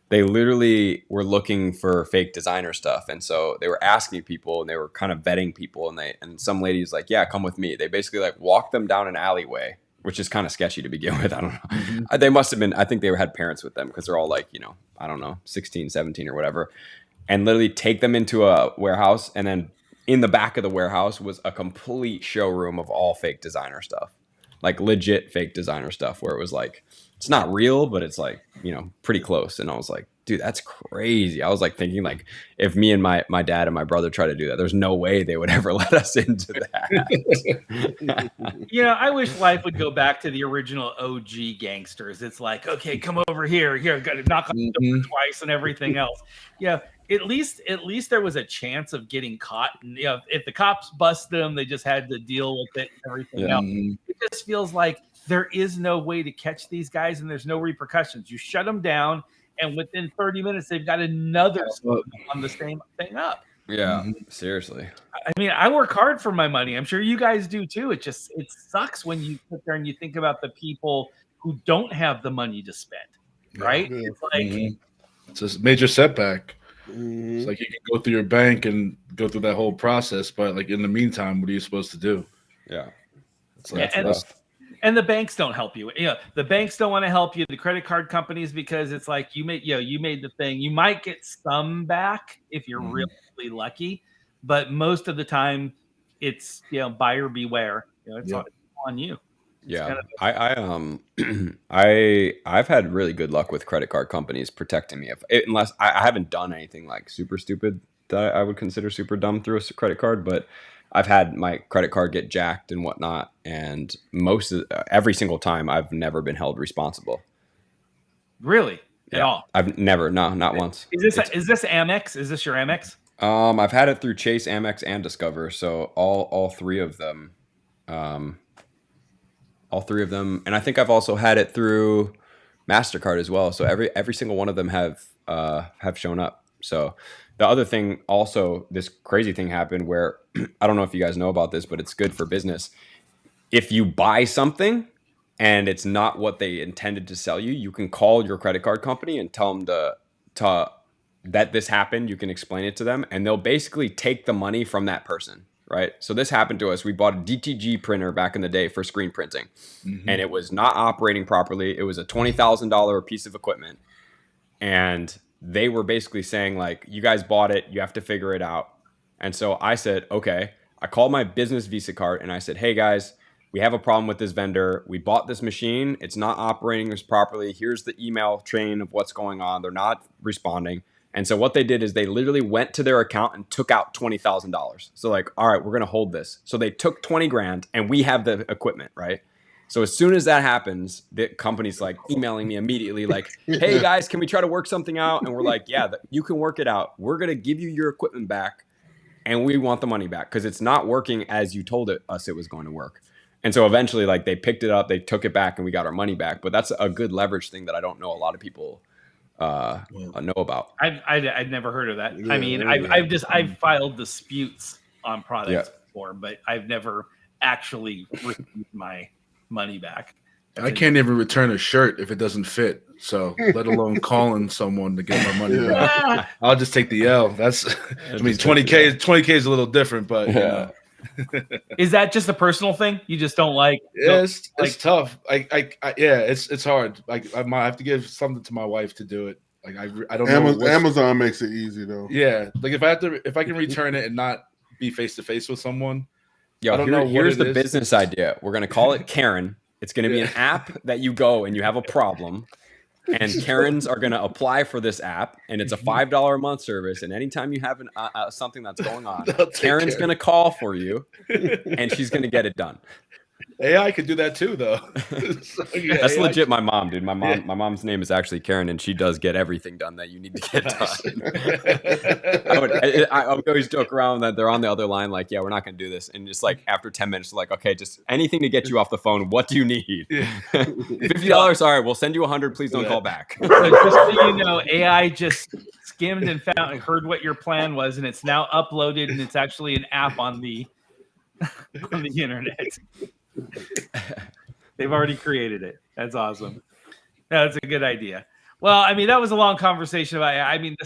they literally were looking for fake designer stuff, and so they were asking people, and they were kind of vetting people, and some lady was like, "Yeah, come with me." They basically like walked them down an alleyway, which is kind of sketchy to begin with. I don't know. Mm-hmm. They must have been, I think they had parents with them because they're all like, I don't know, 16, 17 or whatever. And literally take them into a warehouse. And then in the back of the warehouse was a complete showroom of all fake designer stuff. Like legit fake designer stuff where it was like, it's not real, but it's like, pretty close. And I was like, dude, that's crazy. I was like thinking like if me and my dad and my brother try to do that, there's no way they would ever let us into that. I wish life would go back to the original OG gangsters. It's like, okay, come over here, got to knock on the door twice and everything else. At least there was a chance of getting caught. And if the cops bust them, they just had to deal with it and everything else. It just feels like there is no way to catch these guys and there's no repercussions. You shut them down, and within 30 minutes, they've got another on the same thing up. Yeah, seriously. I mean, I work hard for my money. I'm sure you guys do too. It sucks when you sit there and you think about the people who don't have the money to spend, right? Yeah. It's like, It's a major setback. Mhm. It's like you can go through your bank and go through that whole process, but like in the meantime, what are you supposed to do? Yeah. It's Yeah, like and, and the banks don't help you. The banks don't want to help you. The credit card companies, because it's like you made the thing. You might get some back if you're Mhm. really lucky, but most of the time, it's buyer beware. It's Yep. on you. It's Yeah, kind of I've had really good luck with credit card companies protecting me. Unless I haven't done anything like super stupid that I would consider super dumb through a credit card, but I've had my credit card get jacked and whatnot, and every single time I've never been held responsible. really at Yeah, all. I've never, no, not once. Is this Amex? Is this your Amex? I've had it through Chase, Amex, and Discover, so all three of them. All three of them, and I think I've also had it through MasterCard as well. So every single one of them have shown up. So the other thing, also, this crazy thing happened where I don't know if you guys know about this, but it's good for business. If you buy something and it's not what they intended to sell you, you can call your credit card company and tell them to that this happened. You can explain it to them, and they'll basically take the money from that person. Right. So this happened to us. We bought a DTG printer back in the day for screen printing, and it was not operating properly. It was a $20,000 piece of equipment. And they were basically saying, like, you guys bought it, you have to figure it out. And so I said, okay. I called my business Visa card and I said, hey guys, we have a problem with this vendor. We bought this machine. It's not operating as properly. Here's the email chain of what's going on. They're not responding. And so what they did is they literally went to their account and took out $20,000. So like, all right, we're going to hold this. So they took 20 grand and we have the equipment, right? So as soon as that happens, the company's like emailing me immediately like, hey guys, can we try to work something out? And we're like, yeah, you can work it out. We're going to give you your equipment back and we want the money back because it's not working as you told us it was going to work. And so eventually, like, they picked it up, they took it back, and we got our money back. But that's a good leverage thing that I don't know a lot of people know about. I'd never heard of that. Yeah, I mean, yeah. I've filed disputes on products Yeah. before, but I've never actually received my money back. I can't even return a shirt if it doesn't fit. So let alone calling someone to get my money back. I'll just take the L. That's I mean, 20K is a little different, but you know. Is that just a personal thing? You just don't like? It's tough. It's hard. Like I might have to give something to my wife to do it. Like I don't know. Amazon makes it easy though. Yeah, like if I can return it and not be face to face with someone. Yo, here's the business idea. We're gonna call it Karen. It's gonna be an app that you go and you have a problem. And Karens are going to apply for this app, and it's a $5 a month service. And anytime you have something that's going on, Karen's going to call for you, and she's going to get it done. AI could do that too, though. So, yeah, that's AI legit. My mom, dude. My mom's name is actually Karen, and she does get everything done that you need to get done. I would always joke around that they're on the other line, like, yeah, we're not going to do this. And just like after 10 minutes, like, okay, just anything to get you off the phone. What do you need? $50. All right, we'll send you 100. Please don't call back. So just so you know, AI just skimmed and heard what your plan was, and it's now uploaded, and it's actually an app on the internet. They've already created it. That's awesome. That's a good idea. Well, I mean, that was a long conversation about. I mean,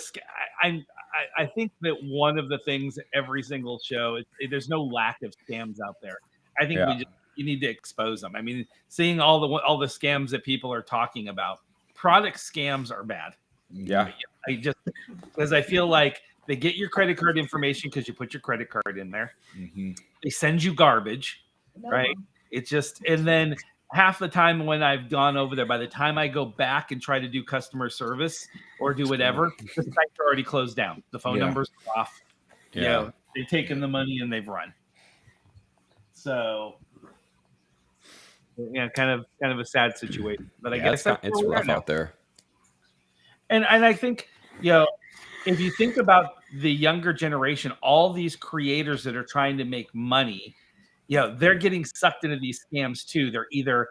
I think that one of the things every single show, there's no lack of scams out there. I think you need to expose them. I mean, seeing all the scams that people are talking about, product scams are bad. Yeah, because I feel like they get your credit card information because you put your credit card in there. Mm-hmm. They send you garbage, right? It's just, and then half the time when I've gone over there, by the time I go back and try to do customer service or do whatever, the sites are already closed down. The phone numbers are off. Yeah. They've taken the money and they've run. So, yeah, kind of a sad situation. But I guess it's rough out there. And I think, if you think about the younger generation, all these creators that are trying to make money, they're getting sucked into these scams too. They're either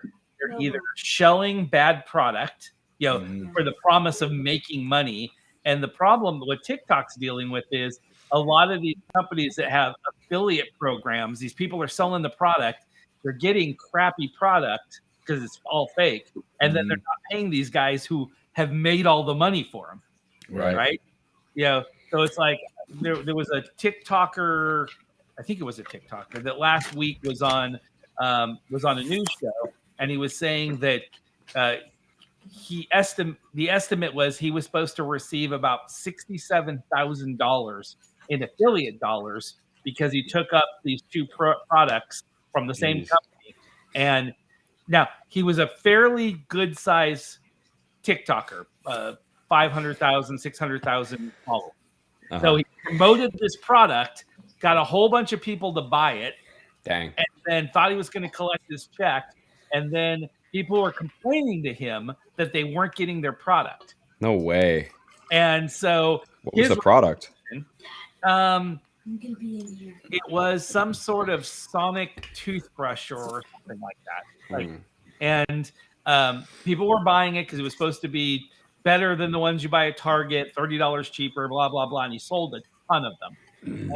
shelling bad product, for the promise of making money. And the problem what TikTok's dealing with is a lot of these companies that have affiliate programs, these people are selling the product, they're getting crappy product because it's all fake. And then they're not paying these guys who have made all the money for them. Right. So it's like there was a TikToker, I think it was a TikToker that last week was on a news show, and he was saying that the estimate was he was supposed to receive about $67,000 in affiliate dollars because he took up these two products from the same company. And now he was a fairly good size TikToker, 500,000, 600,000 followers. So he promoted this product, got a whole bunch of people to buy it. Dang. And then thought he was going to collect his check. And then people were complaining to him that they weren't getting their product. No way. And so what was the product? It was some sort of sonic toothbrush or something like that. And people were buying it because it was supposed to be better than the ones you buy at Target, $30 cheaper, blah, blah, blah. And he sold a ton of them. And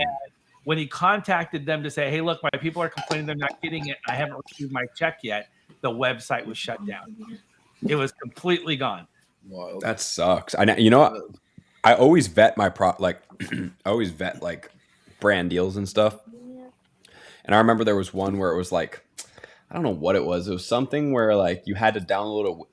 when he contacted them to say, hey, look, my people are complaining they're not getting it. I haven't received my check yet. The website was shut down. It was completely gone. Wild. That sucks. I always vet my I always vet like brand deals and stuff. And I remember there was one where it was like, I don't know what it was. It was something where like you had to download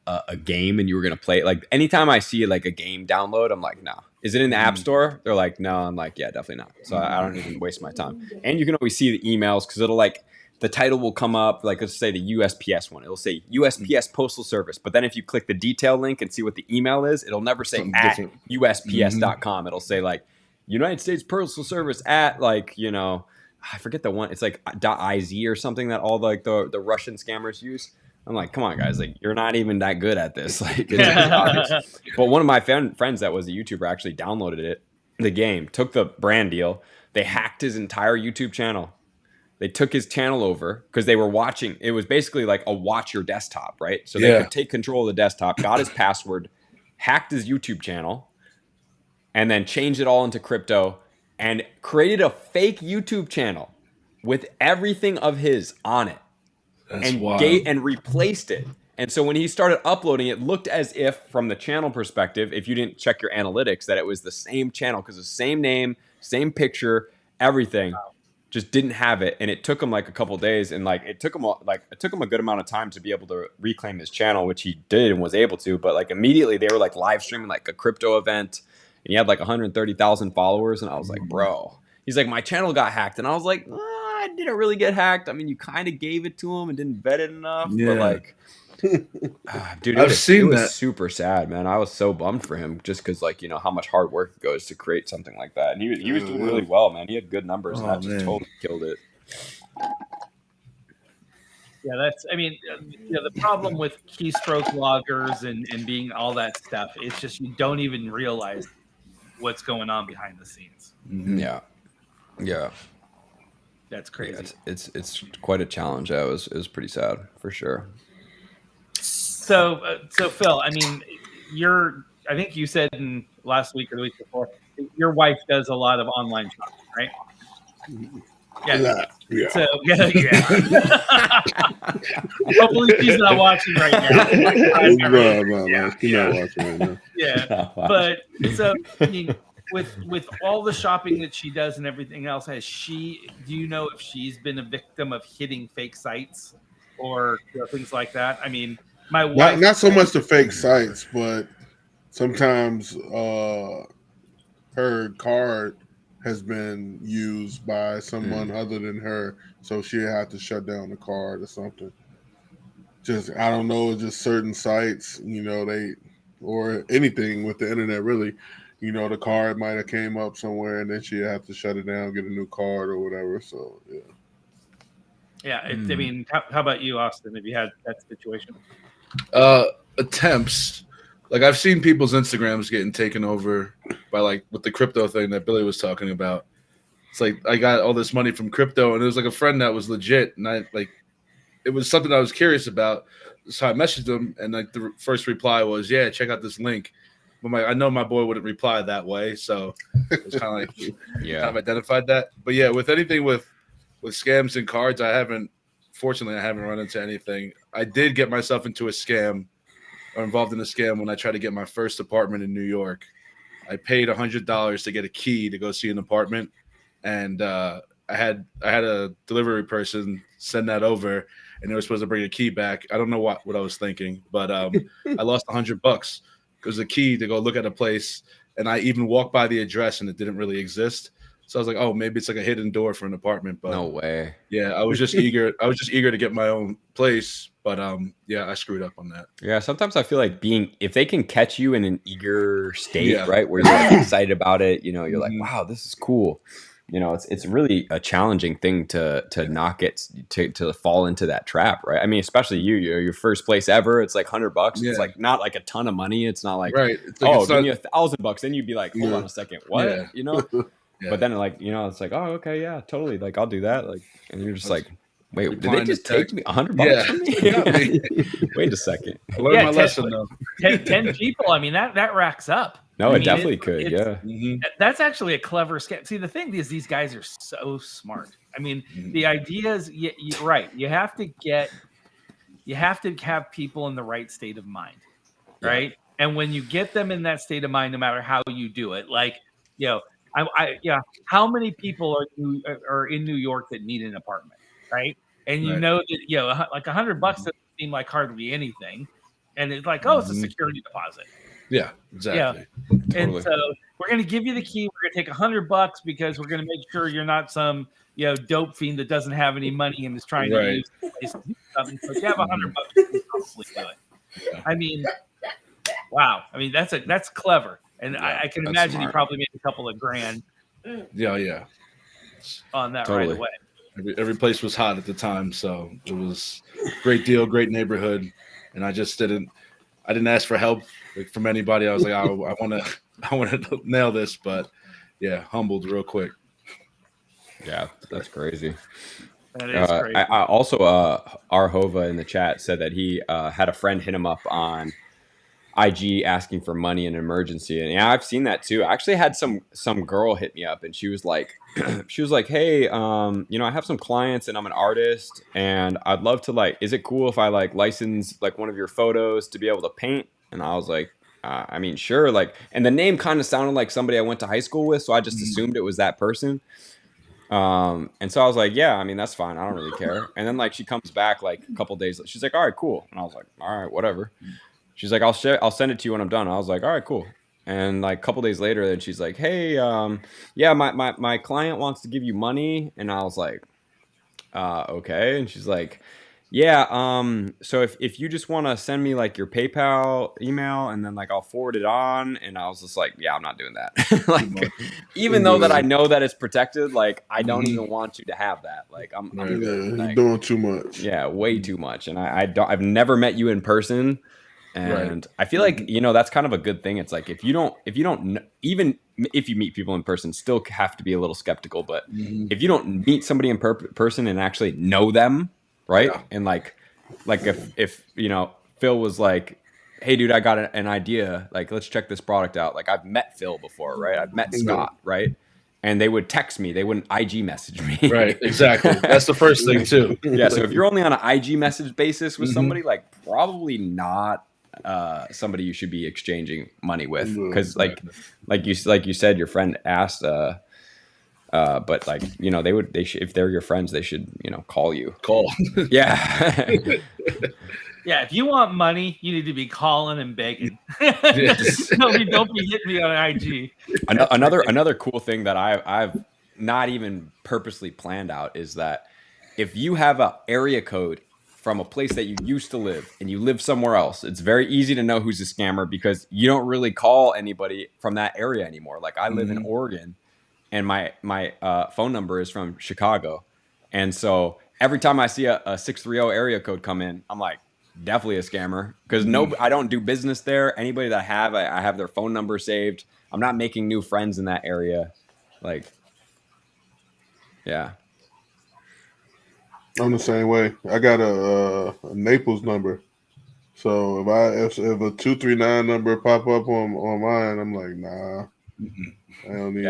a game and you were going to play it. Like anytime I see like a game download, I'm like, no. Is it in the App Store? They're like, no. I'm like, yeah, definitely not. So I don't even waste my time. And you can always see the emails because it'll like, the title will come up, like let's say the USPS one. It'll say USPS Postal Service. But then if you click the detail link and see what the email is, it'll never say Something at different. USPS.com. It'll say like United States Postal Service at like, I forget the one. It's like .iz or something that all like the Russian scammers use. I'm like, come on, guys. Like, you're not even that good at this. Like, it's obvious. But one of my friends that was a YouTuber actually downloaded the game, took the brand deal. They hacked his entire YouTube channel. They took his channel over because they were watching. It was basically like a watch your desktop, right? So they could take control of the desktop, got his password, hacked his YouTube channel, and then changed it all into crypto and created a fake YouTube channel with everything of his on it. That's and wild. and replaced it. And so when he started uploading, it looked as if, from the channel perspective, if you didn't check your analytics, that it was the same channel because the same name, same picture, everything. Wow. Just didn't have it. And it took him like a couple days, and like it took him a good amount of time to be able to reclaim his channel, which he did and was able to. But like immediately they were like live streaming like a crypto event, and he had like 130,000 followers, and I was like, bro. He's like, my channel got hacked, and I was like, I didn't really get hacked. I mean, you kind of gave it to him and didn't vet it enough, but like, dude, it was super sad, man. I was so bummed for him just because, like, how much hard work it goes to create something like that, and he was doing really well, man. He had good numbers, and that just totally killed it. Yeah, the problem with keystroke loggers and being all that stuff, it's just you don't even realize what's going on behind the scenes. Yeah. That's crazy. Yeah, it's quite a challenge. Yeah, it was pretty sad for sure. So Phil, I mean, I think you said in last week or the week before, your wife does a lot of online shopping, right? Yeah. So yeah. Hopefully she's not watching right now. No, she's not watching right now. Yeah, but so I mean, with all the shopping that she does and everything else, do you know if she's been a victim of hitting fake sites or things like that? I mean, my wife not so much the fake sites, but sometimes her card has been used by someone other than her, so she had to shut down the card or something. Just I don't know, just certain sites, or anything with the internet really. The card might have came up somewhere, and then she had to shut it down, get a new card or whatever. So, yeah. Yeah, I mean, how about you, Austin? Have you had that situation? Attempts. Like, I've seen people's Instagrams getting taken over by, like, with the crypto thing that Billy was talking about. It's like, I got all this money from crypto, and it was, like, a friend that was legit, and it was something I was curious about. So I messaged him, and, like, the first reply was, yeah, check out this link. But I know my boy wouldn't reply that way, so it's kind of like kind of identified that. But yeah, with anything with scams and cards, fortunately I haven't run into anything. I did get myself into a scam are involved in a scam when I tried to get my first apartment in New York. I paid $100 to get a key to go see an apartment, and I had a delivery person send that over, and they were supposed to bring a key back. I don't know what I was thinking, but I lost $100 because the key to go look at a place, and I even walked by the address and it didn't really exist. So I was like, oh, maybe it's like a hidden door for an apartment. But No way. yeah, I was just eager to get my own place, but yeah, I screwed up on that. Yeah, sometimes I feel like if they can catch you in an eager state, Yeah. right, where you're like excited about it, you know, you're like, Mhm. wow, this is cool. You know, it's really a challenging thing to not get to fall into that trap, right? I mean, especially your first place ever. It's like $100. Yeah. It's like not like a ton of money. It's not like, Right. It's like, oh, it's give not, me $1,000. Then you'd be like, hold Yeah. on a second, what? Yeah. You know? yeah. But then like, you know, it's like, oh, okay, yeah, totally. Like I'll do that. Like, and you're just like, wait, did they Replying to just take text. me $100 Yeah. from me? Wait a second. I learned Yeah, my lesson though. 10 people. I mean, that racks up. No, I it mean, definitely could. it's- Yeah. Mhm. That's actually a clever scam. See, the thing is, these guys are so smart. I mean, the idea is, you're right. You have to have people in the right state of mind, Yeah. right? And when you get them in that state of mind, no matter how you do it, like, you know, how many people are in New York that need an apartment, right? And you Right. know that, you know, like $100 doesn't seem like hardly anything, and it's like, oh, it's a Mhm. security deposit. Yeah, exactly. And Totally. so we're going to give you the key. We're going to take $100 because we're going to make sure you're not some, you know, dope fiend that doesn't have any money and is trying to Right. use the place to do something. So if you have $100, you can probably do it. Yeah. I mean, wow. I mean, that's clever. And Yeah, I can that's imagine he smart. probably made a couple of grand Yeah. on that Totally. right away. Every place was hot at the time, so it was great deal, great neighborhood, and I didn't ask for help from anybody. I was like, I want to nail this, but yeah, humbled real quick. Yeah, that's crazy. That is crazy. I also, Arhova in the chat said that he had a friend hit him up on IG asking for money in an emergency, and yeah, I've seen that too. I actually had some girl hit me up, and she was like, hey, you know, I have some clients, and I'm an artist, and I'd love to like, is it cool if I like license like one of your photos to be able to paint? And I was like, I mean, sure. Like, and the name kind of sounded like somebody I went to high school with, so I just assumed it was that person. And so I was like, yeah, I mean, that's fine. I don't really care. And then like she comes back like a couple days. She's like, all right, cool. And I was like, all right, whatever. She's like, I'll send it to you when I'm done. I was like, all right, cool. And like a couple days later, then she's like, hey, yeah, my client wants to give you money. And I was like, okay. And she's like, yeah, so if you just want to send me like your PayPal email and then like I'll forward it on. And I was just like, yeah, I'm not doing that. Like, even though that I know that it's protected, like I don't even want you to have that. Like I'm Yeah, good. you're Like, doing too much. yeah, way too much. And I've never met you in person. And I feel like, you know, that's kind of a good thing. It's like, if you don't, even if you meet people in person, still have to be a little skeptical. But if you don't meet somebody in person and actually know them, right? Yeah. And like if, you know, Phil was like, hey dude, I got an idea. Like, let's check this product out. Like I've met Phil before, right? I've met Scott, right? And they would text me. They wouldn't IG message me. Right, exactly. That's the first thing too. Yeah. So if you're only on an IG message basis with somebody, like probably not somebody you should be exchanging money with, because like you said, your friend asked, but like, you know, they should, if they're your friends, they should, you know, call you. Yeah. Yeah, if you want money, you need to be calling and begging. Yes. don't be hitting me on IG. Another cool thing that I've not even purposely planned out is that if you have an area code from a place that you used to live and you live somewhere else, it's very easy to know who's a scammer because you don't really call anybody from that area anymore. Like I live in Oregon and my phone number is from Chicago. And so every time I see a 630 area code come in, I'm like, definitely a scammer, because I don't do business there. Anybody that I have their phone number saved. I'm not making new friends in that area. Like, yeah. I'm the same way. I got a Naples number, so if a 239 number pop up on mine, I'm like, nah, I don't need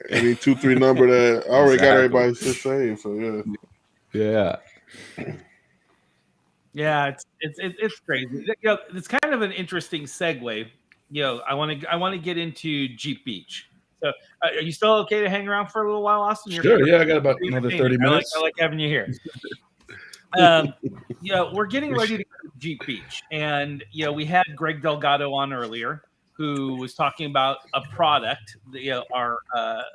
any 23 number that I already got everybody to save. So yeah. Yeah, it's crazy. You know, it's kind of an interesting segue. You know, I want to get into Jeep Beach. So, are you still okay to hang around for a little while, Austin? Sure. Yeah, I got about You're another entertaining. 30 I minutes. like having you here. You know, we're getting ready to go to Jeep Beach, and you know, we had Greg Delgado on earlier, who was talking about a product, you know, our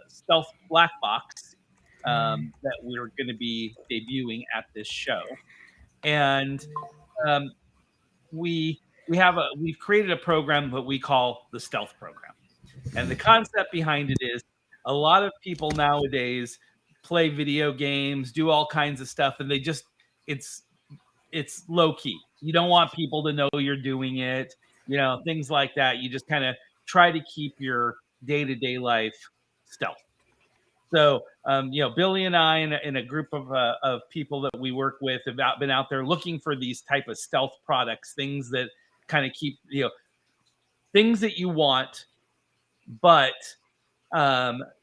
stealth black box that we're going to be debuting at this show, and um, we've created a program that we call the stealth program, and the concept behind it is a lot of people nowadays play video games, do all kinds of stuff, and they just it's it's low key. You don't want people to know you're doing it, you know, things like that. You just kind of try to keep your day-to-day life stealth. So, you know, Billy and I, in a group of people that we work with, have been out there looking for these type of stealth products, things that kind of keep, you know, things that you want, but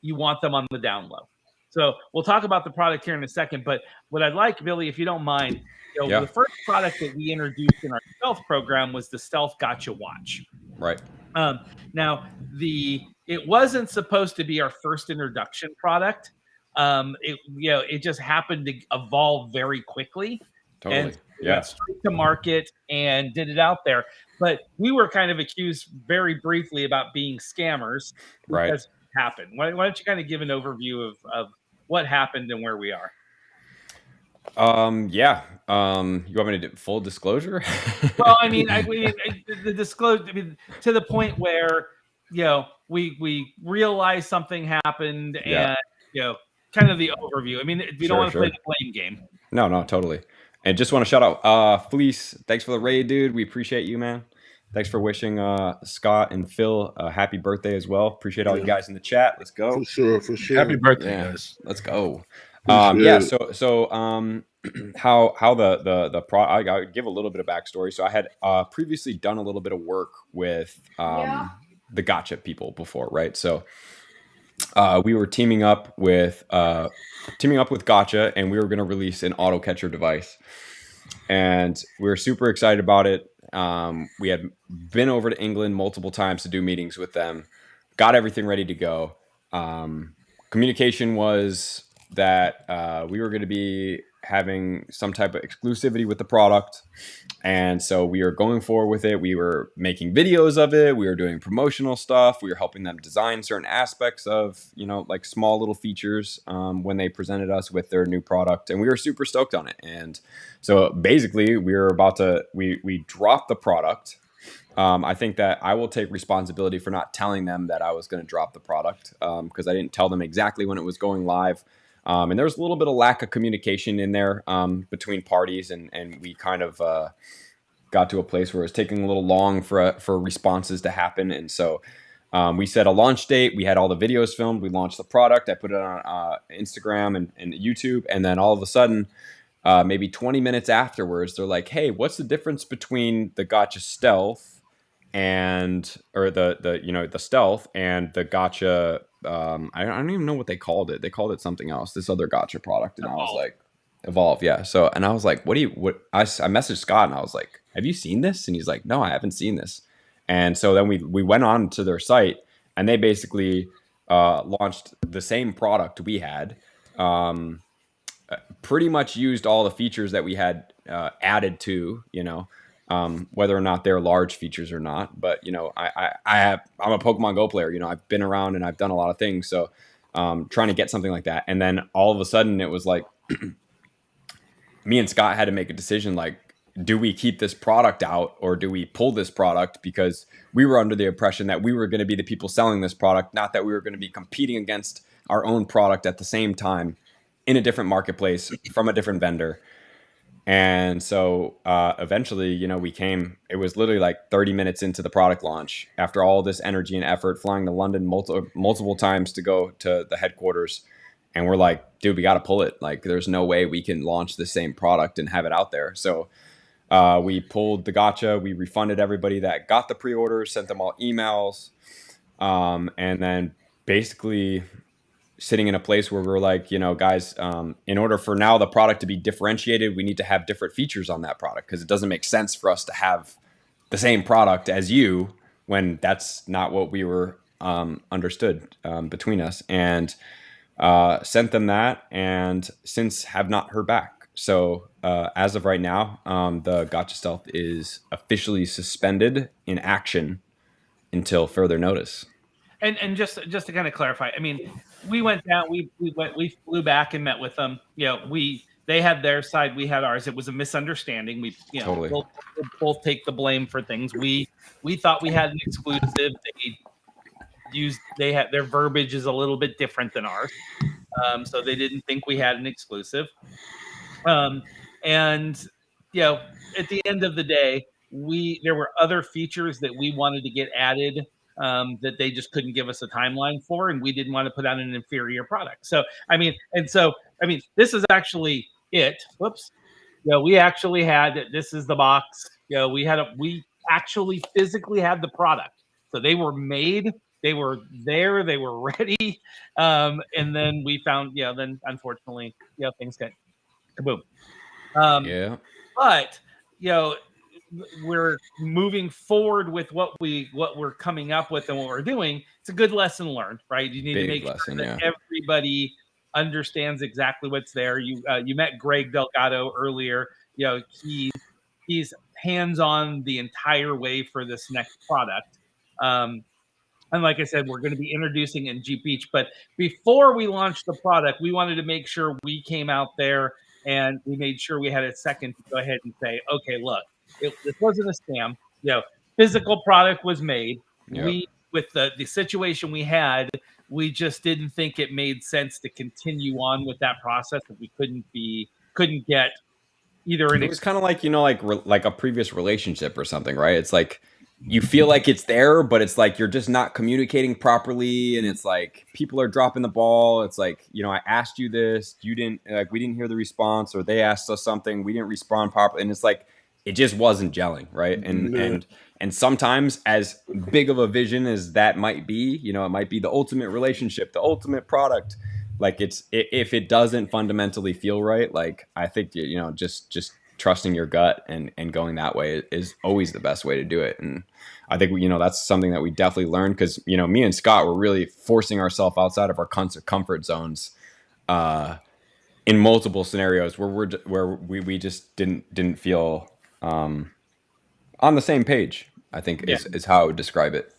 you want them on the down low. So we'll talk about the product here in a second. But what I'd like, Billy, if you don't mind, you know, Yeah. the first product that we introduced in our stealth program was the Stealth Gotcha Watch. Right. Now, it wasn't supposed to be our first introduction product. It just happened to evolve very quickly. Totally. And we went straight to market and did it out there. But we were kind of accused very briefly about being scammers Right. because it happened. Why don't you kind of give an overview of what happened and where we are? Yeah. You want me to do full disclosure? Well, I mean, the disclosure, I mean, to the point where, you know, we realized something happened, Yeah. and you know, kind of the overview. I mean, we don't want to play Sure. the blame game. No, totally. And just want to shout out Fleece. Thanks for the raid, dude. We appreciate you, man. Thanks for wishing Scott and Phil a happy birthday as well. Appreciate all you guys in the chat. Let's go. For sure. Happy birthday, Yeah. guys. Let's go. Appreciate Yeah. it. So how the pro? I'll give a little bit of backstory. So I had previously done a little bit of work with the Gotcha people before, right? So we were teaming up with Gotcha, and we were going to release an auto catcher device, and we were super excited about it. We had been over to England multiple times to do meetings with them, got everything ready to go. Communication was that we were going to be having some type of exclusivity with the product, and so we were going forward with it. We were making videos of it, we were doing promotional stuff, we were helping them design certain aspects of, you know, like small little features when they presented us with their new product, and we were super stoked on it. And so basically we were about to we dropped the product. I think that I will take responsibility for not telling them that I was going to drop the product because I didn't tell them exactly when it was going live. And there was a little bit of lack of communication in there between parties, and we kind of got to a place where it was taking a little long for responses to happen. And so we set a launch date. We had all the videos filmed. We launched the product. I put it on Instagram and YouTube, and then all of a sudden, maybe 20 minutes afterwards, they're like, "Hey, what's the difference between the Gotcha Stealth the Stealth and the Gotcha?" I don't even know what they called it. They called it something else, this other Gotcha product. And I was like, Evolve. Yeah. So, and I was like, I messaged Scott and I was like, "Have you seen this?" And he's like, "No, I haven't seen this." And so then we went on to their site, and they basically launched the same product we had, pretty much used all the features that we had added to, you know, whether or not they're large features or not. But, you know, I'm a Pokemon Go player. You know, I've been around and I've done a lot of things. So trying to get something like that. And then all of a sudden it was like me and Scott had to make a decision, like, do we keep this product out or do we pull this product? Because we were under the impression that we were going to be the people selling this product, not that we were going to be competing against our own product at the same time in a different marketplace from a different vendor. And so eventually, you know, it was literally like 30 minutes into the product launch, after all this energy and effort, flying to London multiple times to go to the headquarters. And we're like, dude, we got to pull it. Like, there's no way we can launch the same product and have it out there. So we pulled the Gotcha. We refunded everybody that got the pre-orders, sent them all emails. And then basically sitting in a place where we're like, guys, in order for now the product to be differentiated, we need to have different features on that product, because it doesn't make sense for us to have the same product as you when that's not what we were understood between us. And sent them that, and since have not heard back. So as of right now, the Gotcha Stealth is officially suspended in action until further notice. And just to kind of clarify, I mean, we went down, we flew back and met with them. They had their side, we had ours. It was a misunderstanding. We Totally. we'll both take the blame for things. We thought we had an exclusive. They had their verbiage is a little bit different than ours, so they didn't think we had an exclusive. And at the end of the day, there were other features that we wanted to get added that they just couldn't give us a timeline for, and we didn't want to put out an inferior product. So I mean, this is actually it. Whoops. We actually had, this is the box. We actually physically had the product. So they were made, they were there, they were ready. And then we found, then unfortunately, things got kaboom. But we're moving forward with what we're coming up with and what we're doing. It's a good lesson learned, right? You need to make sure that everybody understands exactly what's there. You met Greg Delgado earlier. He's hands-on the entire way for this next product. And like I said, we're going to be introducing in Jeep Beach. But before we launched the product, we wanted to make sure we came out there and we made sure we had a second to go ahead and say, okay, look, this wasn't a scam. Physical product was made. Yep. With the situation we had, we just didn't think it made sense to continue on with that process if we couldn't get either. It was kind of like, like a previous relationship or something, right? It's like, you feel like it's there, but it's like you're just not communicating properly, and it's like people are dropping the ball. It's like, I asked you this, you didn't, like, we didn't hear the response, or they asked us something, we didn't respond properly, and it's like it just wasn't gelling, right? And sometimes, as big of a vision as that might be, it might be the ultimate relationship, the ultimate product. Like, if it doesn't fundamentally feel right, like, I think just trusting your gut and going that way is always the best way to do it. And I think that's something that we definitely learned, because me and Scott were really forcing ourselves outside of our comfort zones in multiple scenarios where we just didn't feel on the same page, I think. Is how I would describe it.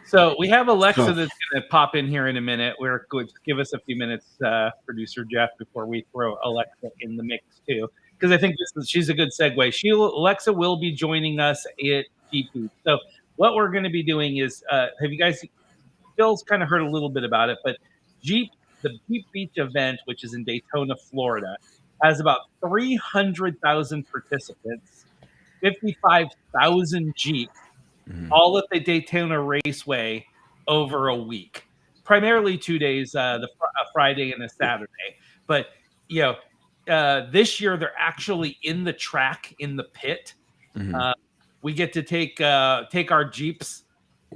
So we have Alexa that's going to pop in here in a minute. We're going to give us a few minutes, producer Jeff, before we throw Alexa in the mix too, because I think she's a good segue. Alexa will be joining us at Jeep Beach. So what we're going to be doing is, have you guys? Phil's kind of heard a little bit about it, but the Jeep Beach event, which is in Daytona, Florida, has about 300,000 participants, 55,000 Jeeps. All at the Daytona Raceway over a week, primarily 2 days, a Friday and a Saturday. But this year they're actually in the track, in the pit. We get to take our Jeeps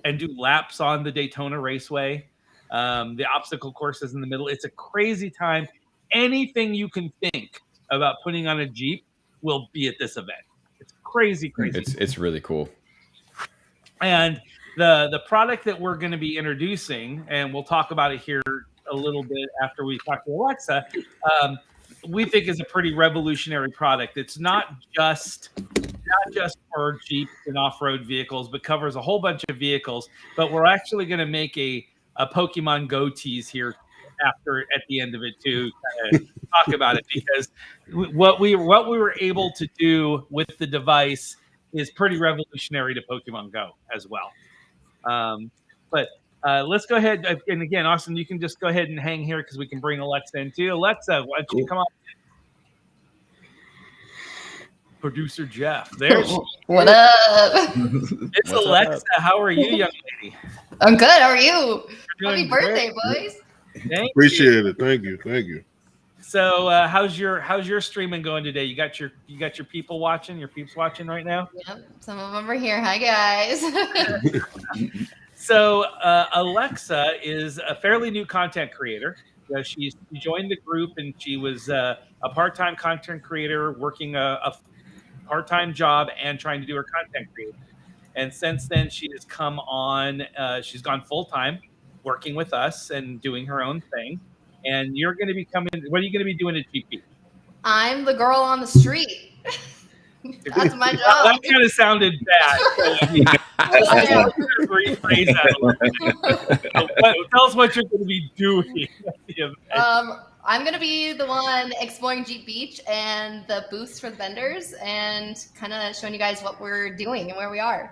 and do laps on the Daytona Raceway. The obstacle course is in the middle. It's a crazy time. Anything you can think about putting on a Jeep will be at this event. It's crazy. It's really cool. And the product that we're going to be introducing, and we'll talk about it here a little bit after we talk to Alexa, we think is a pretty revolutionary product. It's not just for Jeeps and off-road vehicles, but covers a whole bunch of vehicles. But we're actually going to make a Pokemon Go tease here at the end of it to talk about it, because what we were able to do with the device is pretty revolutionary to Pokemon Go as well. But let's go ahead. And again, Austin, you can just go ahead and hang here because we can bring Alexa in too. Alexa, why don't you come on? Producer Jeff. There she is. What up? It's Alexa. How are you, young lady? I'm good. How are you? Happy birthday, boys. Appreciate it. Thank you. So how's your streaming going today? You got your people watching, your peeps watching right now? Yep. Some of them are here. Hi, guys. So Alexa is a fairly new content creator. She joined the group, and she was a part-time content creator working a part-time job and trying to do her content creation. And since then, she has come on. She's gone full-time, working with us and doing her own thing. And you're going to be coming. What are you going to be doing at GP? I'm the girl on the street. That's my job. That kind of sounded bad. So, I mean, rephrase that a little bit. So, tell us what you're going to be doing. I'm going to be the one exploring Jeep Beach and the booths for the vendors and kind of showing you guys what we're doing and where we are.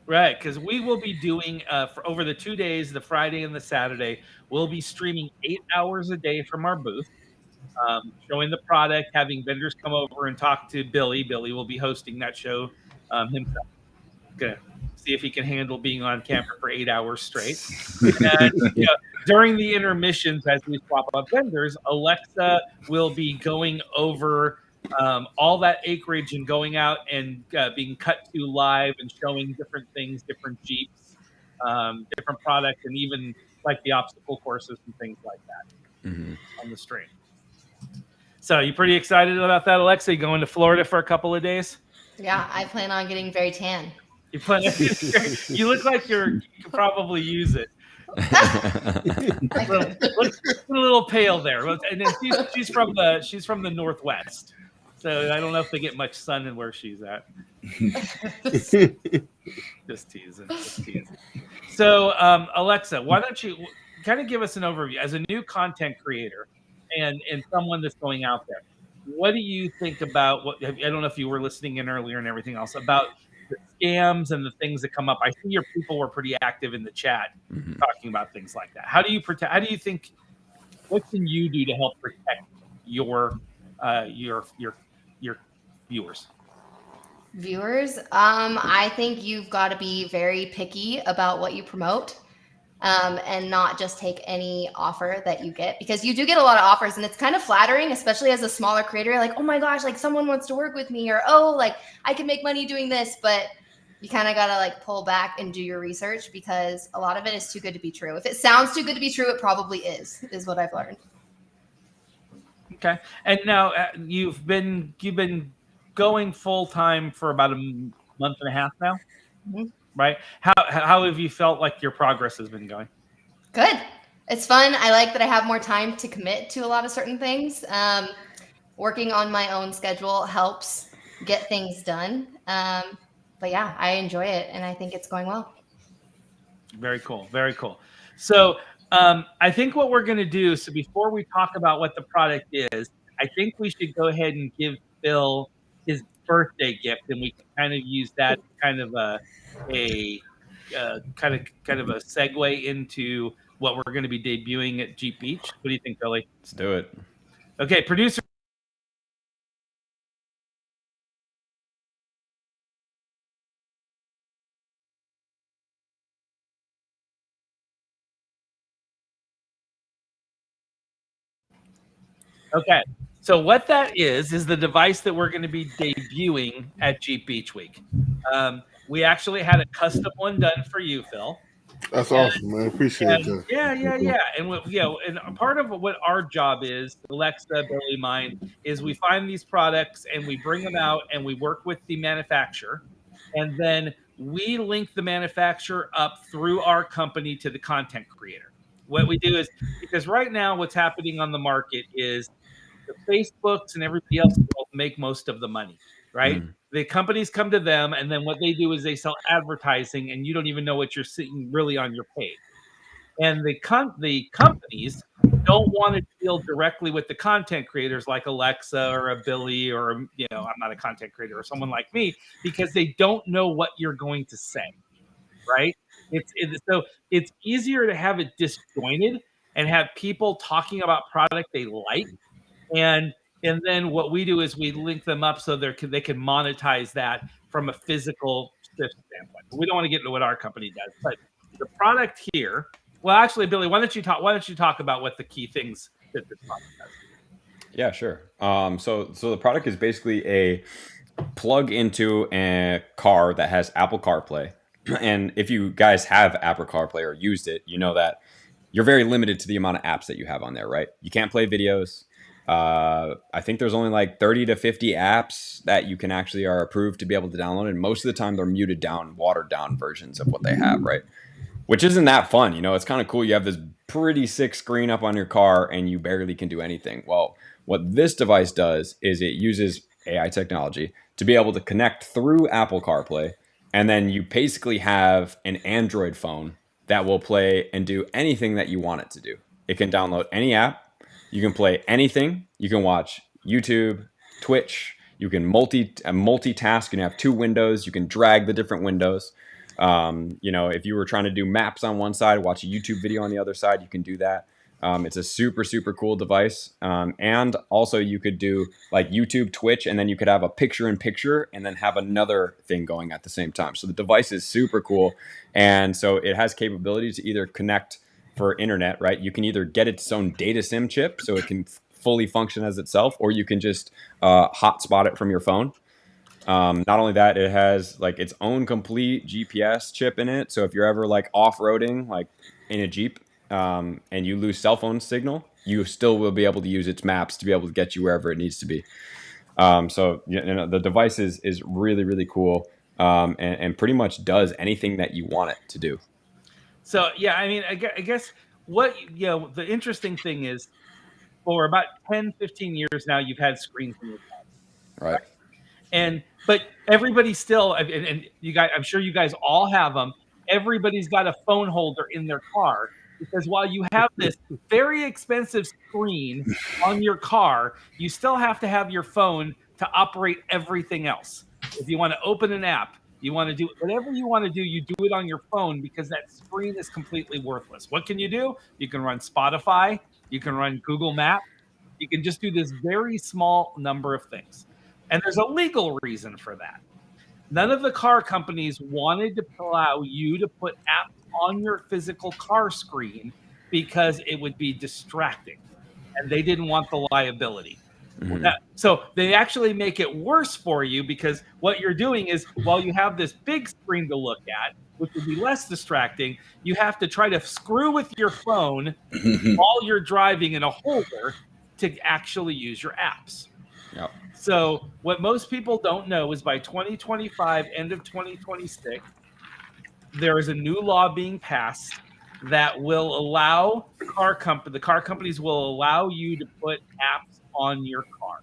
Right, because we will be doing for over the 2 days, the Friday and the Saturday, we'll be streaming 8 hours a day from our booth, showing the product, having vendors come over and talk to Billy. Billy will be hosting that show himself. Gonna see if he can handle being on camera for 8 hours straight. And during the intermissions, as we swap up vendors, Alexa will be going over all that acreage and going out and being cut to live and showing different things, different Jeeps, different products, and even like the obstacle courses and things like that on the stream. So you pretty excited about that, Alexa? You going to Florida for a couple of days? Yeah, I plan on getting very tan. You look like you could probably use it. Looks a little pale there. And then she's from the Northwest, so I don't know if they get much sun in where she's at. Just teasing. So Alexa, why don't you kind of give us an overview as a new content creator and someone that's going out there? What do you think about I don't know if you were listening in earlier and everything else about the scams and the things that come up. I see your people were pretty active in the chat talking about things like that. How do you think, what can you do to help protect your viewers? I think you've got to be very picky about what you promote. And not just take any offer that you get, because you do get a lot of offers and it's kind of flattering, especially as a smaller creator, like, oh my gosh, like someone wants to work with me, or, oh, like I can make money doing this, but you kind of got to like pull back and do your research, because a lot of it is too good to be true. If it sounds too good to be true, it probably is what I've learned. Okay. And now you've been going full time for about a month and a half now. Right? How have you felt like your progress has been going? Good. It's fun. I like that I have more time to commit to a lot of certain things. Working on my own schedule helps get things done. But yeah, I enjoy it and I think it's going well. Very cool. Very cool. So I think what we're going to do, so before we talk about what the product is, I think we should go ahead and give Phil his birthday gift, and we can kind of use that kind of a kind of a segue into what we're going to be debuting at Jeep Beach. What do you think, Billy? Let's do it. Okay, producer. Okay, so what that is the device that we're going to be debuting at Jeep Beach Week. We actually had a custom one done for you, Phil. That's awesome, man. Appreciate that. Yeah. And and part of what our job is, Alexa, Billy, mine, is we find these products and we bring them out and we work with the manufacturer, and then we link the manufacturer up through our company to the content creator. What we do is, because right now what's happening on the market is the Facebooks and everybody else will make most of the money, right? The companies come to them, and then what they do is they sell advertising, and you don't even know what you're seeing really on your page. And the companies don't want to deal directly with the content creators like Alexa or a Billy or, I'm not a content creator, or someone like me, because they don't know what you're going to say, right? So it's easier to have it disjointed and have people talking about product they like, and then what we do is we link them up so they can monetize that from a physical standpoint. We don't want to get into what our company does, but the product here. Well, actually, Billy, why don't you talk about what the key things that this product does? Yeah, sure. So the product is basically a plug into a car that has Apple CarPlay. And if you guys have Apple CarPlay or used it, you know that you're very limited to the amount of apps that you have on there, right? You can't play videos. I think there's only like 30 to 50 apps that you can actually are approved to be able to download. And most of the time they're muted down, watered down versions of what they have, right? Which isn't that fun. You know, it's kind of cool. You have this pretty sick screen up on your car and you barely can do anything. Well, what this device does is it uses AI technology to be able to connect through Apple CarPlay. And then you basically have an Android phone that will play and do anything that you want it to do. It can download any app. You can play anything. You can watch YouTube, Twitch. You can multitask. You can have two windows. You can drag the different windows. You know, if you were trying to do maps on one side, watch a YouTube video on the other side, you can do that. It's a super, super cool device. And also you could do like YouTube, Twitch, and then you could have a picture in picture and then have another thing going at the same time. So the device is super cool. And so it has capability to either connect for internet, right? You can either get its own data SIM chip so it can fully function as itself, or you can just hotspot it from your phone. Not only that, it has like its own complete GPS chip in it. So if you're ever like off-roading, like in a Jeep, and you lose cell phone signal, you still will be able to use its maps to be able to get you wherever it needs to be. So you know, the device is really, really cool, and pretty much does anything that you want it to do. So yeah, I mean, I guess what, you know, the interesting thing is, for about 10, 15 years now, you've had screens in your car. Right. But everybody still, and you guys, I'm sure you guys all have them. Everybody's got a phone holder in their car, because while you have this very expensive screen on your car, you still have to have your phone to operate everything else. If you want to open an app, you want to do whatever you want to do, you do it on your phone, because that screen is completely worthless. What can you do? You can run Spotify, you can run Google Maps, you can just do this very small number of things. And there's a legal reason for that. None of the car companies wanted to allow you to put apps on your physical car screen because it would be distracting, and they didn't want the liability. Mm-hmm. So they actually make it worse for you, because what you're doing is, while you have this big screen to look at, which would be less distracting, you have to try to screw with your phone while you're driving in a holder to actually use your apps. Yep. So what most people don't know is by 2025, end of 2026, there is a new law being passed that will allow the car companies will allow you to put apps on your car.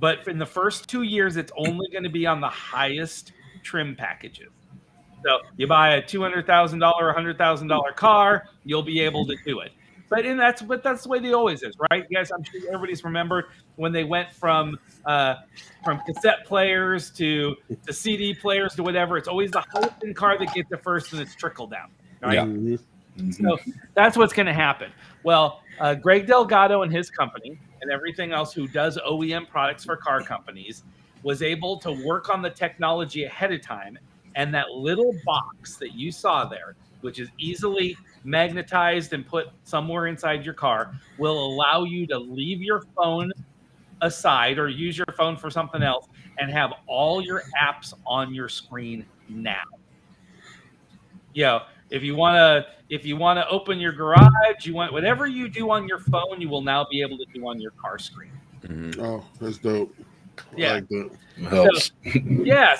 But in the first 2 years, it's only going to be on the highest trim packages. So you buy a $200,000 or $100,000 car, you'll be able to do it. But that's the way they always is, right? You guys, I'm sure everybody's remembered when they went from cassette players to CD players to whatever. It's always the highest end car that gets it first, and it's trickle down, right? Yeah. Mm-hmm. So that's what's going to happen. Well, Greg Delgado and his company and everything else who does OEM products for car companies was able to work on the technology ahead of time. And that little box that you saw there, which is easily magnetized and put somewhere inside your car, will allow you to leave your phone aside or use your phone for something else and have all your apps on your screen now. You know, if you want to open your garage, you want whatever you do on your phone, you will now be able to do on your car screen. Mm-hmm. Oh, that's dope. Yeah. I like that. Helps.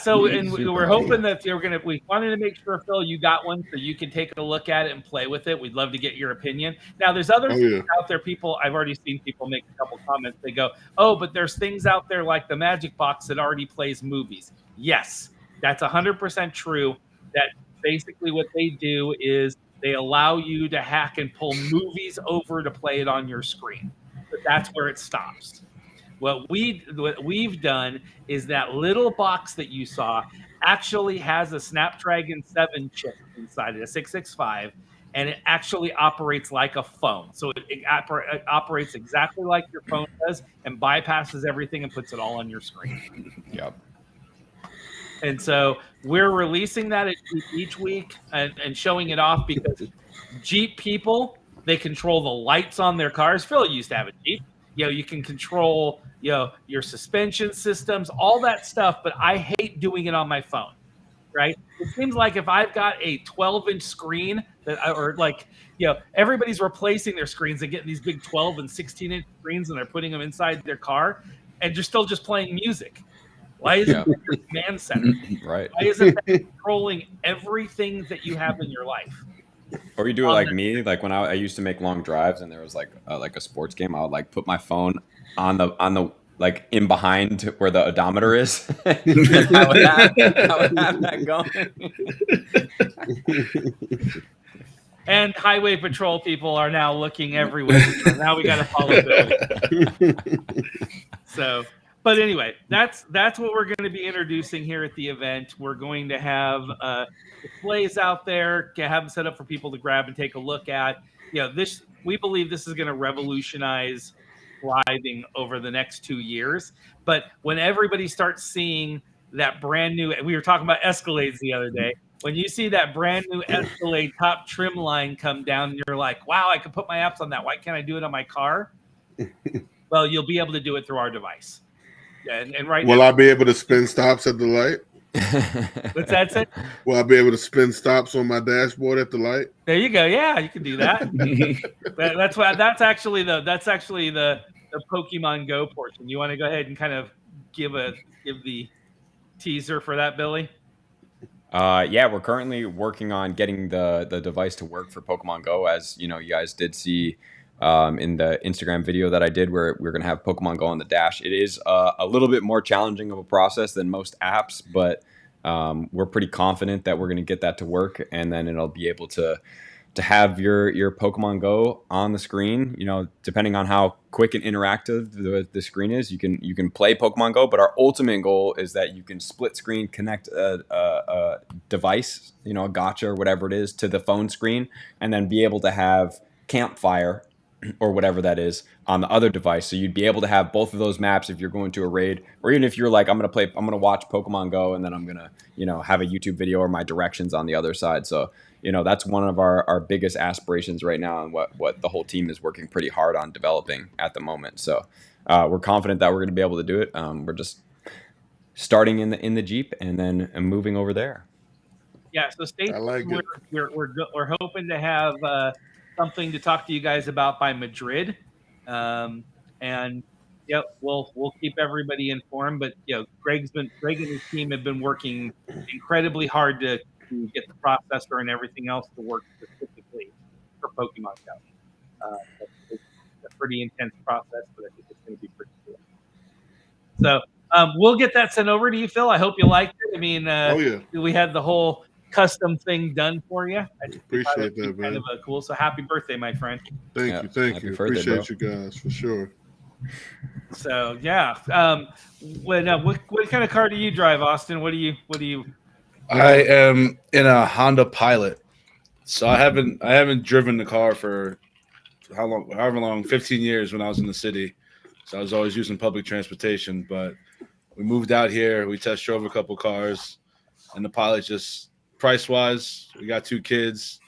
So and we're hoping that we wanted to make sure, Phil, you got one so you can take a look at it and play with it. We'd love to get your opinion. Now, there's other things out there. I've already seen people make a couple comments. They go, oh, but there's things out there like the Magic Box that already plays movies. Yes, that's 100% true. That basically what they do is they allow you to hack and pull movies over to play it on your screen. But that's where it stops. What we've done is that little box that you saw actually has a Snapdragon 7 chip inside it, a 665, and it actually operates like a phone. So it operates exactly like your phone does and bypasses everything and puts it all on your screen. Yep. And so we're releasing that each week and showing it off, because Jeep people, they control the lights on their cars. Phil used to have a Jeep. You can control, your suspension systems, all that stuff, but I hate doing it on my phone. right? It seems like if I've got a 12-inch screen everybody's replacing their screens and getting these big 12 and 16-inch screens and they're putting them inside their car and you're still just playing music. Why isn't that your command center? Right. Why isn't that controlling everything that you have in your life? Or you do it like me, like when I used to make long drives and there was like a sports game, I would like put my phone on the like in behind where the odometer is. And I would have that going. And highway patrol people are now looking everywhere. So now we got to follow Billy. So, but anyway, that's what we're going to be introducing here at the event. We're going to have displays out there, have them set up for people to grab and take a look at. We believe this is going to revolutionize driving over the next 2 years. But when everybody starts seeing that brand new, we were talking about Escalades the other day. When you see that brand new Escalade top trim line come down, and you're like, wow, I can put my apps on that. Why can't I do it on my car? Well, you'll be able to do it through our device. And right Will now, I be able to spin stops at the light? What's that say? Will I be able to spin stops on my dashboard at the light? There you go. Yeah, you can do that. That's actually the Pokemon Go portion. You want to go ahead and kind of give the teaser for that, Billy? Yeah, we're currently working on getting the device to work for Pokemon Go, as you know, you guys did see in the Instagram video that I did, where we're going to have Pokemon Go on the dash. It is a little bit more challenging of a process than most apps, but we're pretty confident that we're going to get that to work, and then it'll be able to have your Pokemon Go on the screen. You know, depending on how quick and interactive the screen is, you can play Pokemon Go. But our ultimate goal is that you can split screen connect a device, you know, a gotcha or whatever it is, to the phone screen, and then be able to have Campfire or whatever that is on the other device. So you'd be able to have both of those maps if you're going to a raid, or even if you're like, I'm going to watch Pokemon Go, and then I'm going to, you know, have a YouTube video or my directions on the other side. So, you know, that's one of our biggest aspirations right now, and what the whole team is working pretty hard on developing at the moment. So we're confident that we're going to be able to do it. We're just starting in the Jeep and then moving over there. Yeah, so stay tuned. I like it. We're hoping to have something to talk to you guys about by Madrid, and yeah, we'll keep everybody informed. But you know, Greg and his team have been working incredibly hard to get the processor and everything else to work specifically for Pokemon Go. It's a pretty intense process, but I think it's going to be pretty cool. So we'll get that sent over to you, Phil. I hope you liked it. I mean, Oh yeah, we had the whole custom thing done for you. I appreciate that, man. Kind of cool. So happy birthday, my friend. Thank you. Happy birthday, Appreciate bro. you guys for sure. So yeah, what kind of car do you drive, Austin? What do you? I am in a Honda Pilot, so I haven't driven the car for however long, 15 years when I was in the city. So I was always using public transportation, but we moved out here. We test drove a couple cars, and the Pilot, just price-wise, we got 2 kids,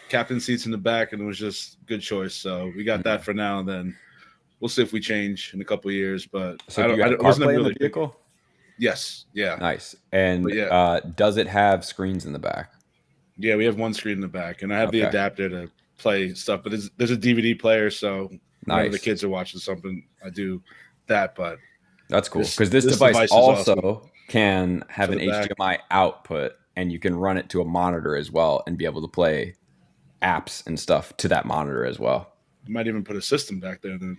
captain seats in the back, and it was just a good choice. So we got that for now, and then we'll see if we change in a couple of years. But So do you have CarPlay in the vehicle? Yes. Yeah. Nice. And does it have screens in the back? Yeah, we have one screen in the back, and I have the adapter to play stuff. But there's a DVD player, so whenever the kids are watching something, I do that. But that's cool, because this device also can have an HDMI output, and you can run it to a monitor as well and be able to play apps and stuff to that monitor as well. You might even put a system back there. Then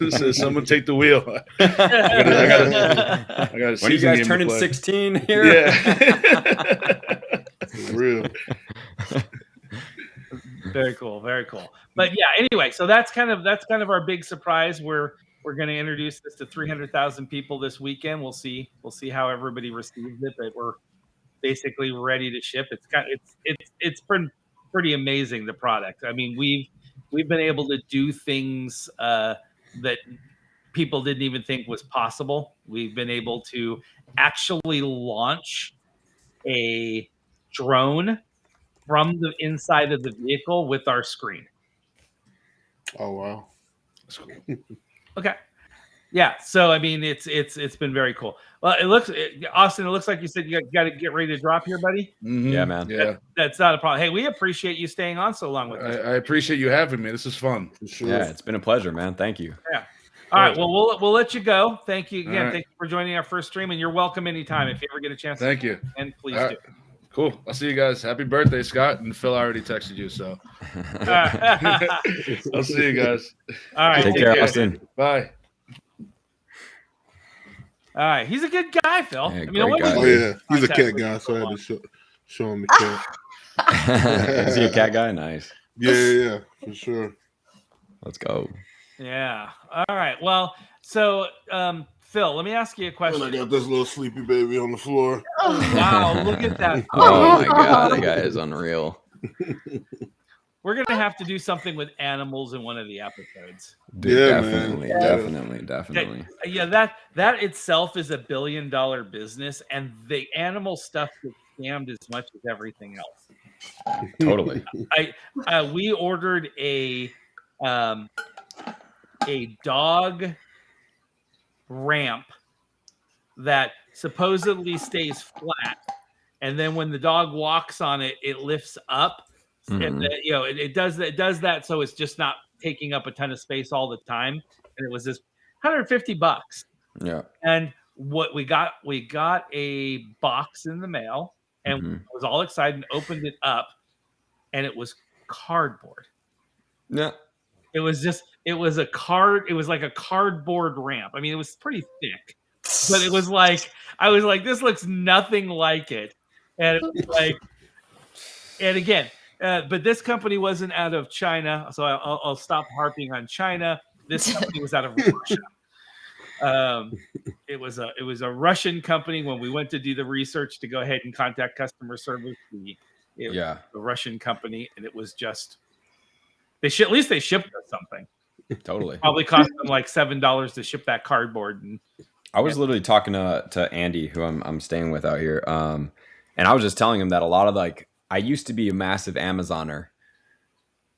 so someone take the wheel. I got when you guys turning 16 here? Yeah. For real. Very cool. But yeah, anyway, so that's kind of our big surprise. We're going to introduce this to 300,000 people this weekend. We'll see how everybody receives it, but we're basically ready to ship. It's pretty amazing, the product. I mean, we've been able to do things that people didn't even think was possible. We've been able to actually launch a drone from the inside of the vehicle with our screen. Oh wow. Okay. Yeah, so I mean, it's been very cool. Well, Austin, it looks like you said you got to get ready to drop here, buddy. Yeah, man. Yeah, That's not a problem. Hey, we appreciate you staying on so long with us. I appreciate you having me. This is fun. For sure. Yeah, it's been a pleasure, man. Thank you. Yeah. All right. Well, we'll let you go. Thank you again. All right. Thank you for joining our first stream, and you're welcome anytime if you ever get a chance. Thank you. And please All do. right. Cool. I'll see you guys. Happy birthday, Scott. And Phil already texted you, so I'll see you guys. All right. Take care, Austin. Bye. All right. He's a good guy, Phil. Yeah, I mean, great guy. Oh yeah, he's a Contact cat with guy, him so I so had to show him the cat. Is he a cat guy? Nice. Yeah, for sure. Let's go. Yeah. All right. Well, so Phil, let me ask you a And question. I got this little sleepy baby on the floor. Wow, look at that. Oh my god, that guy is unreal. We're gonna have to do something with animals in one of the episodes. Dude, Yeah, definitely, man. definitely. Yeah, that itself is $1 billion business, and the animal stuff gets scammed as much as everything else. Totally. We ordered a dog ramp that supposedly stays flat, and then when the dog walks on it, it lifts up. And it does that so it's just not taking up a ton of space all the time. And it was this $150. Yeah. And what we got a box in the mail, and I was all excited and opened it up, and it was cardboard. Yeah. It was like a cardboard ramp. I mean, it was pretty thick, but it was like, I was like, this looks nothing like it. And it was like, and again, but this company wasn't out of China, so I'll stop harping on China. This company was out of Russia. It was a Russian company. When we went to do the research to go ahead and contact customer service, it was a Russian company, and it was just at least they shipped us something. Totally. Probably cost them like $7 to ship that cardboard. And I was literally talking to Andy, who I'm staying with out here, and I was just telling him that a lot of I used to be a massive Amazoner,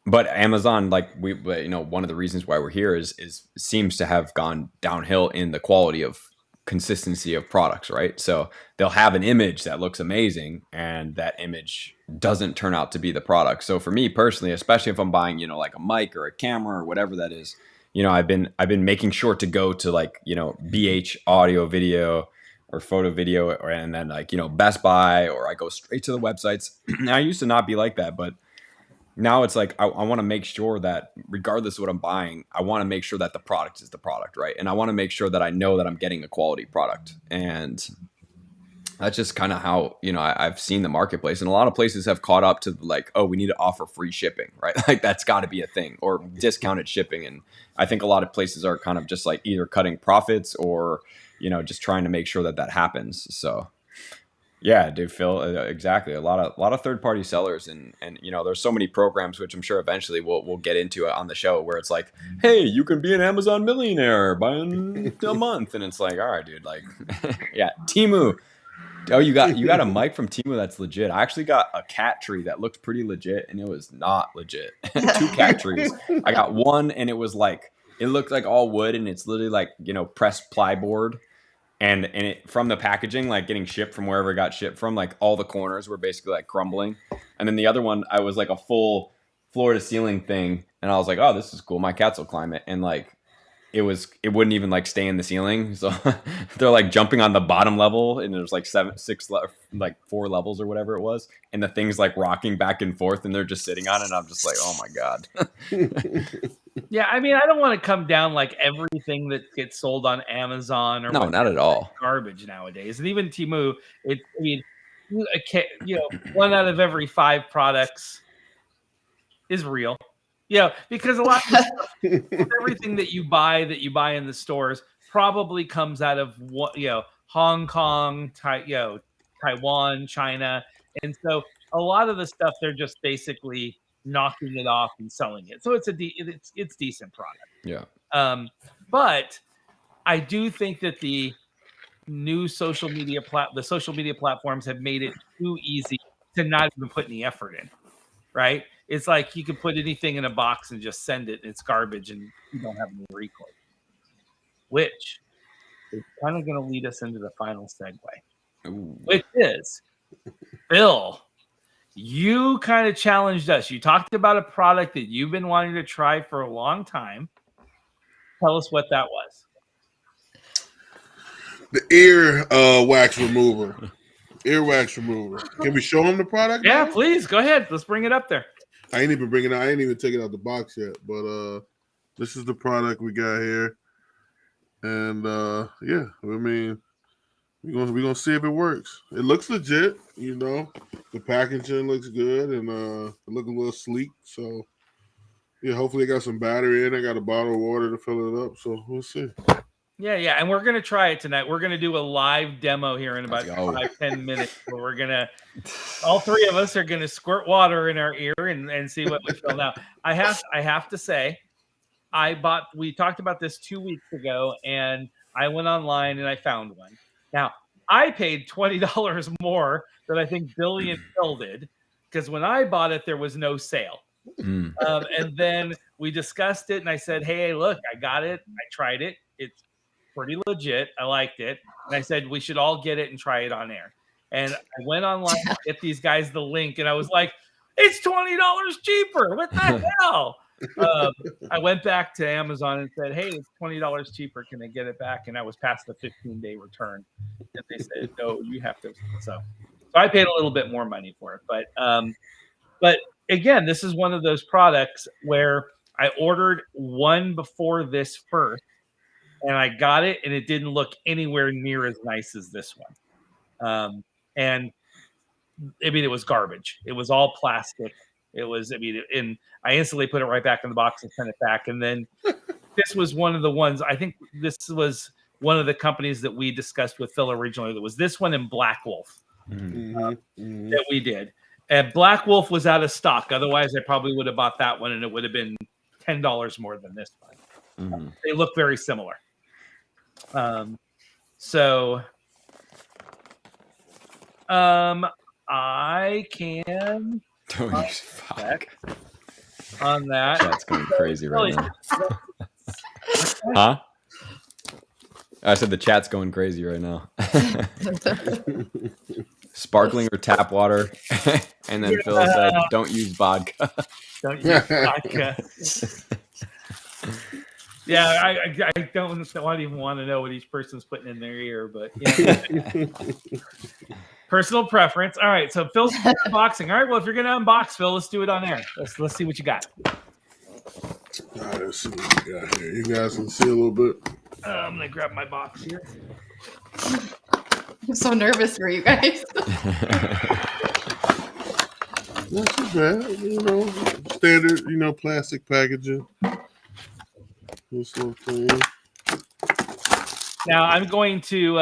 but Amazon, one of the reasons why we're here is seems to have gone downhill in the quality of consistency of products, right? So they'll have an image that looks amazing, and that image doesn't turn out to be the product. So for me personally, especially if I'm buying, like a mic or a camera or whatever that is, I've been making sure to go to BH audio video or photo video, and then Best Buy, or I go straight to the websites. I used to not be like that, but now it's like I want to make sure that regardless of what I'm buying, I want to make sure that the product is the product, right? And I want to make sure that I know that I'm getting a quality product. And that's just kind of how, I've seen the marketplace. And a lot of places have caught up to we need to offer free shipping, right? That's got to be a thing, or discounted shipping. And I think a lot of places are kind of just either cutting profits or, just trying to make sure that happens. So yeah, dude, Phil, exactly. A lot of third-party sellers, and there's so many programs, which I'm sure eventually we'll get into on the show, where it's like, hey, you can be an Amazon millionaire by a month, and it's like, all right, dude, yeah, Temu. Oh, you got a mic from Temu that's legit. I actually got a cat tree that looked pretty legit, and it was not legit. 2 cat trees. I got one, and it was it looked like all wood, and it's literally pressed plyboard. And it, from the packaging, getting shipped from wherever it got shipped from, all the corners were basically crumbling. And then the other one, I was a full floor to ceiling thing. And I was like, oh, this is cool. My cats will climb it. And it wouldn't even stay in the ceiling. So they're jumping on the bottom level, and there's 4 levels or whatever it was. And the thing's rocking back and forth, and they're just sitting on it. And I'm just like, oh my God. Yeah, I mean, I don't want to come down everything that gets sold on Amazon or no, not at all. Garbage nowadays, and even Temu. One out of every 5 products is real. Because a lot of stuff, everything that you buy in the stores probably comes out of Hong Kong, Taiwan, China, and so a lot of the stuff they're just basically knocking it off and selling it. So it's it's decent product. Yeah. But I do think that the new social media platforms have made it too easy to not even put any effort in. Right? It's you can put anything in a box and just send it. And it's garbage, and you don't have any recourse. which is kind of going to lead us into the final segue, Ooh. which is, Bill, you kind of challenged us. You talked about a product that you've been wanting to try for a long time. Tell us what that was. The ear wax remover. Earwax remover. Can we show them the product? Yeah, now? please go ahead. Let's bring it up there. I ain't even bringing it out. I ain't even taking out the box yet. But this is the product we got here, and yeah, I mean, we're gonna see if it works. It looks legit, you know. The packaging looks good, and it look a little sleek. So yeah, hopefully it got some battery in it. Got a bottle of water to fill it up. So we'll see. Yeah, and we're gonna try it tonight. We're gonna do a live demo here in about Let's go. 5-10 minutes, where we're gonna, all three of us are gonna squirt water in our ear and see what we feel. Now, I have to say, we talked about this 2 weeks ago, and I went online and I found one. Now, I paid $20 more than I think Billy and Phil did, because when I bought it, there was no sale. Mm. And then we discussed it, and I said, "Hey, look, I got it. I tried it. It's pretty legit. I liked it." And I said, "We should all get it and try it on air." And I went online to get these guys the link, and I was like, "It's $20 cheaper. What the hell?" I went back to Amazon and said, "Hey, it's $20 cheaper. Can I get it back?" And I was past the 15-day return. And they said, "No, you have to." So I paid a little bit more money for it. But again, this is one of those products where I ordered one before this first, and I got it, and it didn't look anywhere near as nice as this one. And I mean, it was garbage. It was all plastic. It was, and I instantly put it right back in the box and sent it back. And then this was one of the ones, I think this was one of the companies that we discussed with Phil originally. That was this one and Black Wolf that we did. And Black Wolf was out of stock. Otherwise, I probably would have bought that one, and it would have been $10 more than this one. They look very similar. I can Don't use fuck. on that. Chat's going crazy right now. Huh? I said the chat's going crazy right now. Sparkling or tap water. And then Phil said, "Don't use vodka." Don't use vodka. Yeah, I don't even want to know what each person's putting in their ear, but yeah. Personal preference. All right, so Phil's unboxing. All right, well, if you're going to unbox, Phil, let's do it on air. Let's see what you got. All right, let's see what we got here. You guys can see a little bit. I'm going to grab my box here. I'm so nervous for you guys. Not too bad, you know. Standard, you know, plastic packaging. This little thing. Now, I'm going to,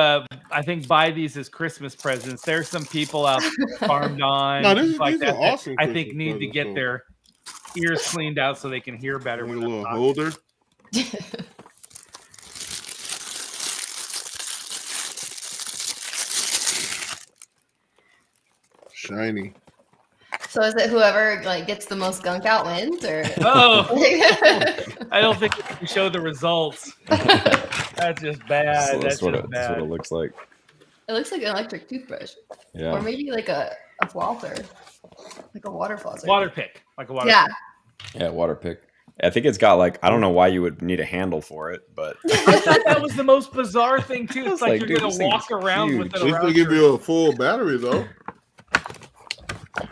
I think, buy these as Christmas presents. There's some people out farmed on, No, things like these are that, awesome I think Christmas need to presents, get though. their ears cleaned out so they can hear better. Like a when I'm little talking. holder. Shiny. So is it whoever like gets the most gunk out wins, or? Oh, I don't think we can show the results. That's just bad. That's what it bad. looks like. It looks like an electric toothbrush, Yeah. or maybe like a flosser, like a water flosser. Water pick, like a water. Yeah. Pick. Yeah, water pick. I think it's got like, I don't know why you would need a handle for it, but I thought that was the most bizarre thing too. It's like, like, you're dude, gonna this walk thing's around huge. with it At least around. they give you a full battery, though.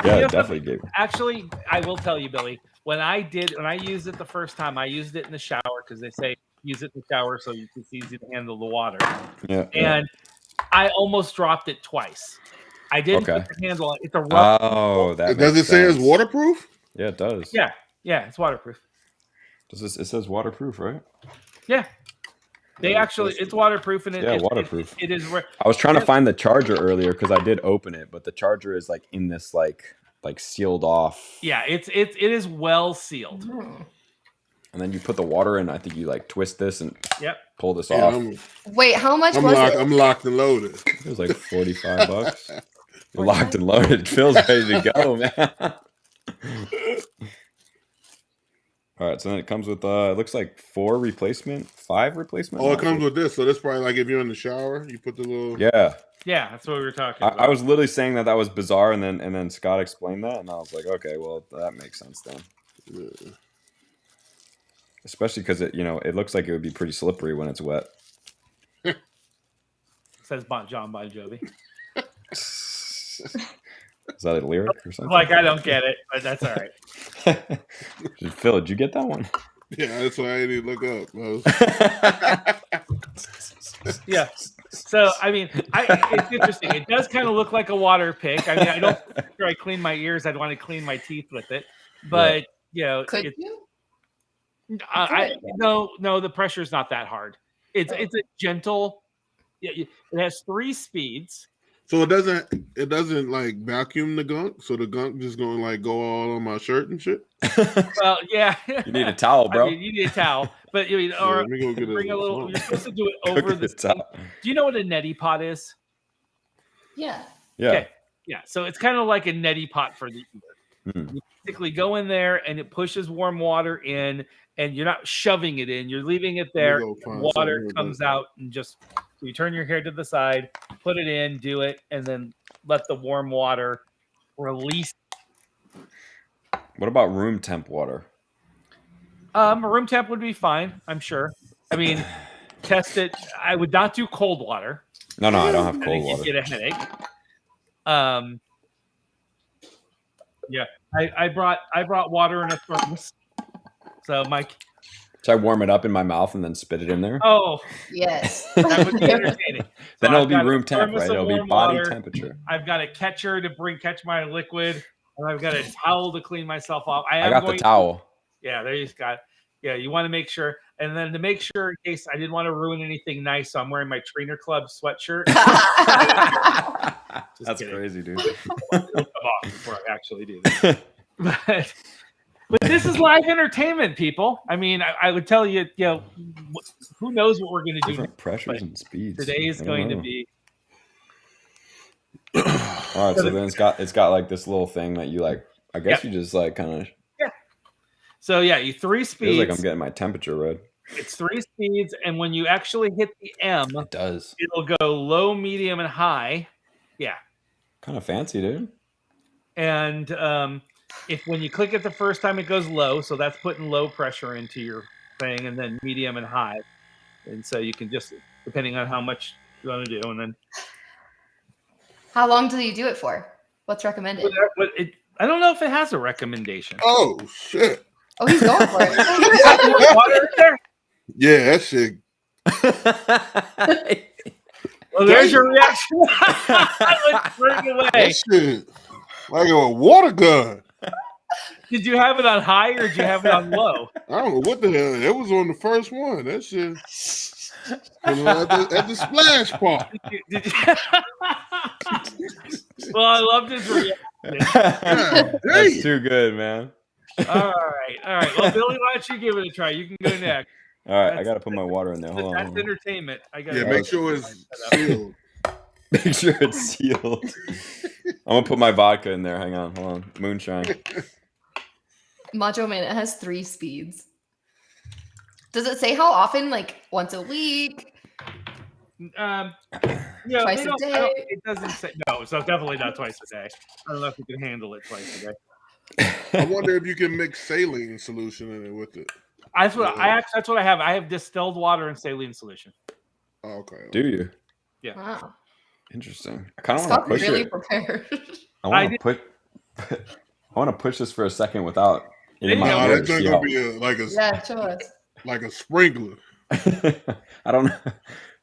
yeah, You know it definitely gave. Actually, I will tell you, Billy. When I used it the first time, I used it in the shower because they say use it in the shower so it's easy to handle the water. Yeah. And I almost dropped it twice. I didn't Okay. put the handle on. It's a rough. Oh, that Does it makes say it's sense. waterproof? Yeah, it does. Yeah, it's waterproof. It says waterproof, right? Yeah. It's waterproof, and waterproof. It is. I was trying to find the charger earlier because I did open it, but the charger is like in this like sealed off. Yeah, it is well sealed. And then you put the water in. I think you like twist this and Yep. pull this Yeah, off. Wait, how much I'm was locked. it? I'm locked and loaded. It was like $45. You're locked and loaded. Phil's ready to go, man. All right, so then it comes with it looks like 5 replacement. Oh, it comes with this. So that's probably like if you're in the shower, you put the little. Yeah. Yeah, that's what we were talking about. I was literally saying that was bizarre, and then Scott explained that, and I was like, okay, well that makes sense then. Yeah. Especially because it looks like it would be pretty slippery when it's wet. Says John Bon Jovi. Is that a lyric or something? Like, I don't get it, but that's all right. Phil, did you get that one? Yeah, that's why I need to look up. Yeah. So, I mean, it's interesting. It does kind of look like a water pick. I mean, I don't after I clean my ears, I'd want to clean my teeth with it. But, Could you? No, the pressure is not that hard. It's a gentle. It has 3 speeds. So it doesn't like vacuum the gunk. So the gunk just gonna like go all on my shirt and shit. Well, yeah. You need a towel, bro. I mean, you need a towel, but you mean, or let me go get bring a little. You're supposed to do it Go over get the the towel. Do you know what a neti pot is? Yeah. Yeah. Okay. Yeah. So it's kind of like a neti pot for the ear. Mm. You basically go in there and it pushes warm water in, and you're not shoving it in. You're leaving it there. Water comes out and just you turn your hair to the side, put it in, do it, and then let the warm water release. What about room temp water? Room temp would be fine, I'm sure. I mean, test it. I would not do cold water. No, I don't have I cold think water. you get a headache. Yeah, I brought water in a thermos. So Mike, Should I warm it up in my mouth and then spit it in there? oh, Yes. that would be entertaining. Then So it'll I've be got a room temp, thermos right? of It'll be warm body water. temperature. I've got a catcher to catch my liquid, and I've got a towel to clean myself off. I got the towel. Yeah, there you go. Yeah, you want to make sure, and then to make sure in case I didn't want to ruin anything nice, so I'm wearing my Trainer Club sweatshirt. That's kidding. crazy, dude. It'll come off before I actually do this. But this is live entertainment, people. I mean, I would tell you, who knows what we're going to do. Different pressures and speeds. Today is going to be. All right, so then it's got like this little thing that you like. I guess you just like kind of. So yeah, you 3 speeds. Feels like I'm getting my temperature read. It's 3 speeds, and when you actually hit the M, It does. it'll go low, medium, and high. Yeah. Kind of fancy, dude. And if when you click it the first time, it goes low, so that's putting low pressure into your thing, and then medium and high. And so you can just, depending on how much you want to do, and then. How long do you do it for? What's recommended? I don't know if it has a recommendation. Oh shit! Oh, he's going for it. Water in there? Yeah, that shit. Well, there's your reaction. Let's bring it away. That shit like a water gun. Did you have it on high or did you have it on low? I don't know what the hell. It was on the first one. That shit. At the splash part. Did you? Well, I loved his reaction. That's too good, man. All right. Well, Billy, why don't you give it a try? You can go next. All right, I got to put my water in there. Hold on. That's entertainment. Make sure it's sealed. Make sure it's sealed. I'm gonna put my vodka in there. Hang on, hold on. Moonshine. Macho Man, it has 3 speeds. Does it say how often? Like once a week? Twice a day? It doesn't say. No, so definitely not twice a day. I don't know if you can handle it twice a day. I wonder if you can mix saline solution in it with it. That's what I have. I have distilled water and saline solution. Oh, okay. Do you? Yeah. Wow. Interesting. I kind of want to push really it. Prepared. I want to push this for a second without in my No, ear that's to see gonna how. be like a sprinkler. I don't know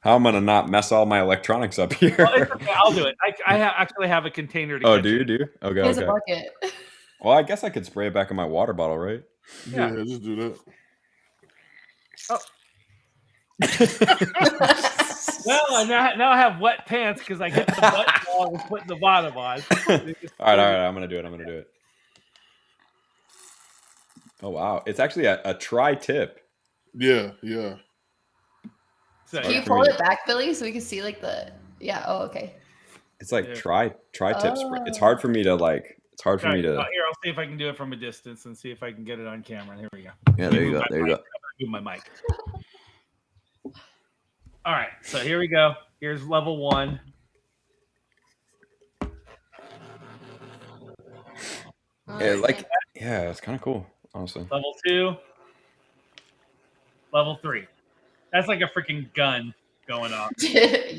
how I'm gonna not mess all my electronics up here. Well, it's okay. I'll do it. I actually have a container to. Oh, catch do you? it. Do you? Okay. Here's a Okay. bucket. Well, I guess I could spray it back in my water bottle, right? Yeah. Yeah, just do that. Oh. Well, now I have wet pants because I hit the button while I was putting the bottom on. All right. I'm gonna do it. Oh wow, it's actually a tri-tip. Yeah. So, Can you pull it back, Billy, so we can see like the? Yeah. Oh, okay. It's like Yeah. tri-tip spray. It's hard for me to like It's hard for me to. Here, I'll see if I can do it from a distance and see if I can get it on camera. Here we go. Yeah, there you go. There you go. Move my mic. All right, so here we go. Here's level 1. Yeah, it's kind of cool, honestly. Level 2. Level 3. That's like a freaking gun going off. I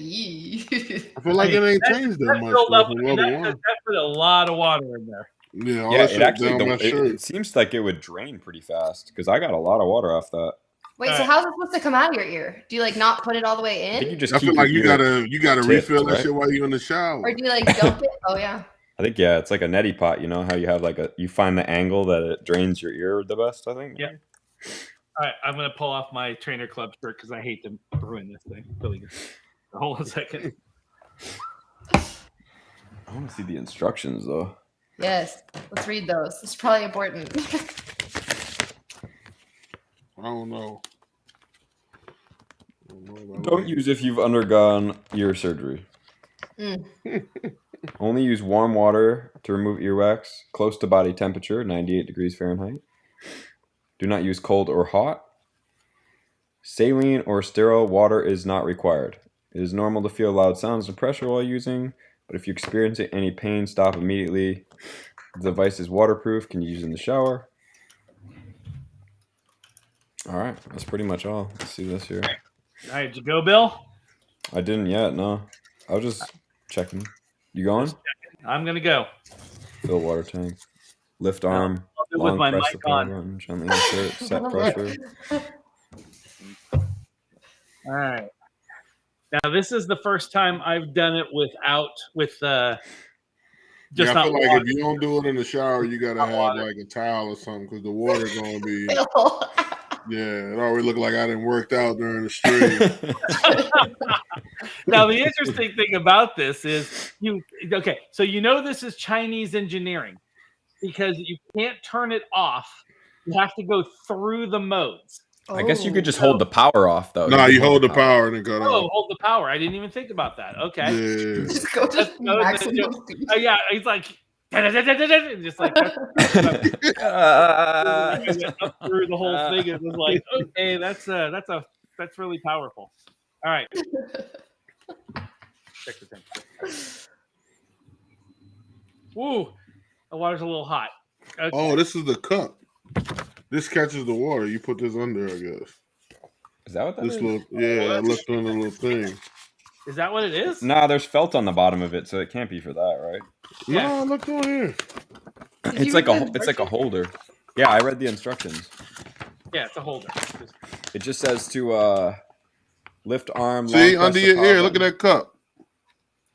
feel like it ain't changed that much. That put a lot of water in there. Yeah, it actually it seems like it would drain pretty fast because I got a lot of water off that. Wait, so how's it supposed to come out of your ear? Do you like not put it all the way in? I think you just I feel like you gotta refill that shit while you're in the shower. Or do you like dump it? Oh yeah. I think it's like a neti pot. You know how you have you find the angle that it drains your ear the best. I think. Yeah. All right, I'm gonna pull off my Trainer Club shirt because I hate to ruin this thing. Really good. Hold on a second. I want to see the instructions though. Yes, let's read those. It's probably important. I don't know. Don't use if you've undergone ear surgery. Only use warm water to remove earwax, close to body temperature, 98 degrees Fahrenheit. Do not use cold or hot. Saline or sterile water is not required. It is normal to feel loud sounds and pressure while using, but if you experience any pain, stop immediately. The device is waterproof, can use in the shower. All right, that's pretty much all. Let's see this here. All right, did you go, Bill? I didn't yet, no. I was just checking. You going? I'm going to go. Fill water tank. Lift arm. With my mic on. Button, gently insert. Set pressure. All right. Now, this is the first time I've done it with I feel like if you don't do it in the shower, you got to have like a towel or something because the water's going to be... Yeah, it already looked like I didn't worked out during the stream. Now, the interesting thing about this is so this is Chinese engineering because you can't turn it off. You have to go through the modes. I guess you could just hold the power off, though. No, you hold the power and then cut off. Oh, hold the power. I didn't even think about that. Okay. Yeah. Just go to maximum speed. Yeah, he's like... just like up through the whole thing. It was like, okay, that's really powerful. All right, check the temperature. Ooh, the water's a little hot. Okay. Oh, this is the cup. This catches the water. You put this under, I guess. Is that what that is? I looked on the little thing. Is that what it is? Nah, there's felt on the bottom of it, so it can't be for that, right? Yeah. No, look on here. It's like a holder. Yeah, I read the instructions. Yeah, it's a holder. It just says to lift arm. See, under your ear. Look at that cup.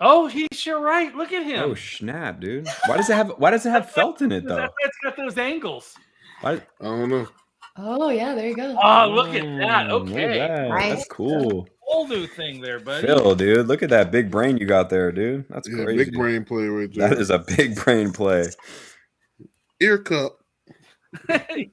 Oh, he's sure right. Look at him. Oh snap, dude! Why does it have felt in it though? It's got those angles. Why? I don't know. Oh yeah, there you go. Oh, look at that. Okay, Nice. That's cool. Whole new thing there, buddy. Phil, dude, look at that big brain you got there, dude. That's crazy. Big brain play right there. That is a big brain play. Ear cup.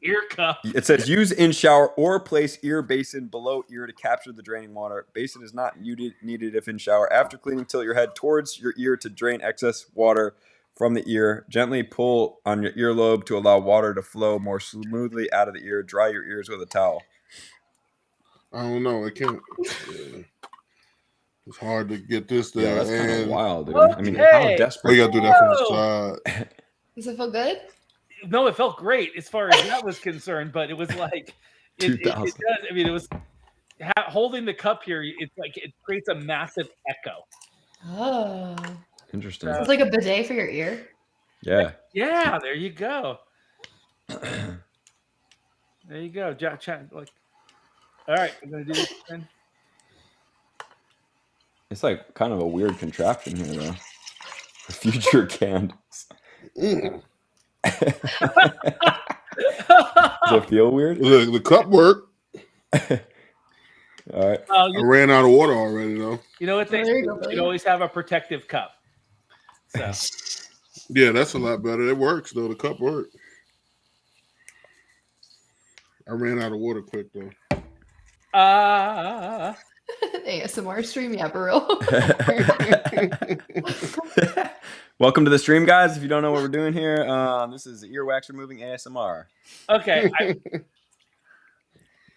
Ear cup. It says use in shower or place ear basin below ear to capture the draining water. Basin is not needed if in shower. After cleaning, tilt your head towards your ear to drain excess water from the ear. Gently pull on your earlobe to allow water to flow more smoothly out of the ear. Dry your ears with a towel. I don't know. It can't. It's hard to get this there. Yeah, that's kind of wild, dude. Okay. I mean, how desperate? We got to do that from the side. Does it feel good? No, it felt great as far as that was concerned, but it was like it does. I mean, it was holding the cup here. It's like it creates a massive echo. Oh, Interesting. it's like a bidet for your ear. Yeah. Yeah, there you go. There you go. Like, all right, I'm gonna do this then. It's like kind of a weird contraption here, though. Future candles. Mm. Does it feel weird? Look, the cup worked. All right. I ran out of water already, though. You know what they say? You always have a protective cup. So. Yeah, that's a lot better. It works, though. The cup worked. I ran out of water quick, though. ASMR stream, yeah, for real. Welcome to the stream, guys. If you don't know what we're doing here, this is earwax removing ASMR. Okay.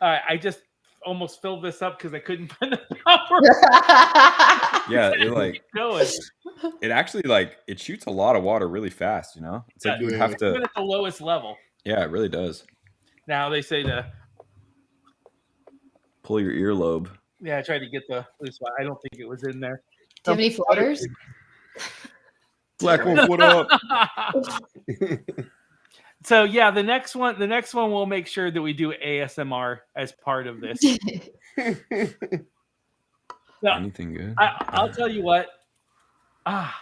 I just almost filled this up because I couldn't find the power. Yeah, it actually it shoots a lot of water really fast. You know, it's like you would have to. Even at the lowest level. Yeah, it really does. Now they say to pull your earlobe. Yeah, I tried to get the loose one. I don't think it was in there. Do you have any floaters? Black Wolf, what up? So yeah, the next one we'll make sure that we do ASMR as part of this. So, anything good? I'll tell you what. I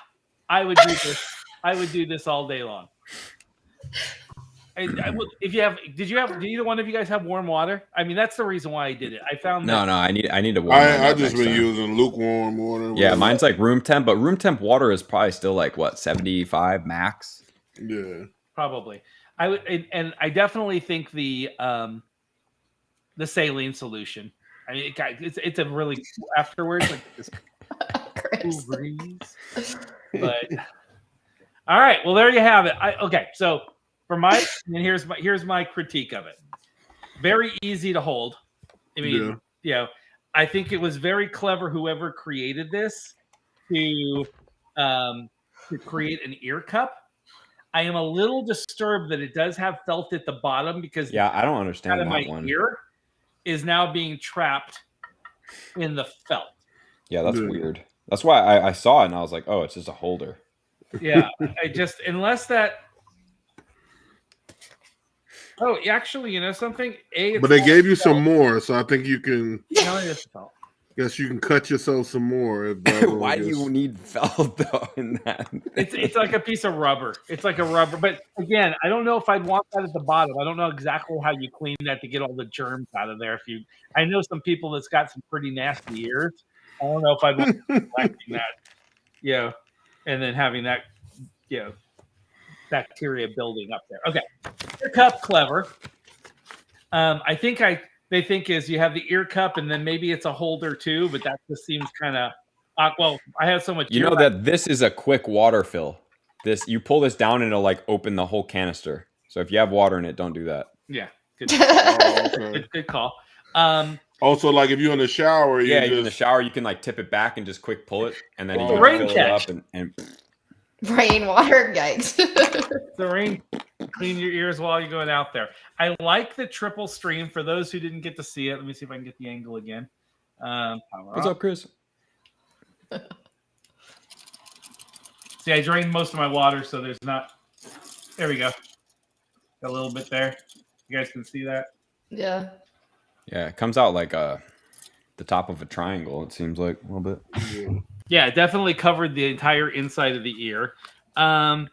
would do this. I would do this all day long. Did either one of you guys have warm water? I mean, that's the reason why I did it. I found no. I need to warm. I just been using lukewarm water. Yeah, mine's like room temp, but room temp water is probably still like what 75 max. Yeah, probably. I would, and I definitely think the saline solution. I mean, it's a really afterwards like this cool breeze. But all right, well there you have it. Okay, so. Here's my critique of it. Very easy to hold. I mean, I think it was very clever whoever created this to create an ear cup. I am a little disturbed that it does have felt at the bottom because I don't understand that my one. Ear is now being trapped in the felt. Yeah, that's weird. That's why I saw it and I was like, oh, it's just a holder. Yeah, unless that. Oh, actually, you know something? But they gave you some more, so I think you can. Guess you can cut yourself some more. Why do you need felt though in that? It's like a piece of rubber. It's like a rubber. But again, I don't know if I'd want that at the bottom. I don't know exactly how you clean that to get all the germs out of there. I know some people that's got some pretty nasty ears. I don't know if I'd want collecting that, and then having that, bacteria building up there. Okay, ear cup, clever. I think they think is you have the ear cup and then maybe it's a holder too, but that just seems kind of well. I have so much. You know that this is a quick water fill. You pull this down and it'll like open the whole canister. So if you have water in it, don't do that. Yeah, good call. Also, like if you're in the shower, you're in the shower, you can like tip it back and just quick pull it, and then you can rain fill catch. it up and rainwater, yikes. The rain, clean your ears while you're going out there. I like the triple stream. For those who didn't get to see it, let me see if I can get the angle again. What's up, Chris? See, I drained most of my water, so there's not. There we go. Got a little bit there. You guys can see that. Yeah. Yeah, it comes out like the top of a triangle. It seems like a little bit. Yeah, it definitely covered the entire inside of the ear. I'd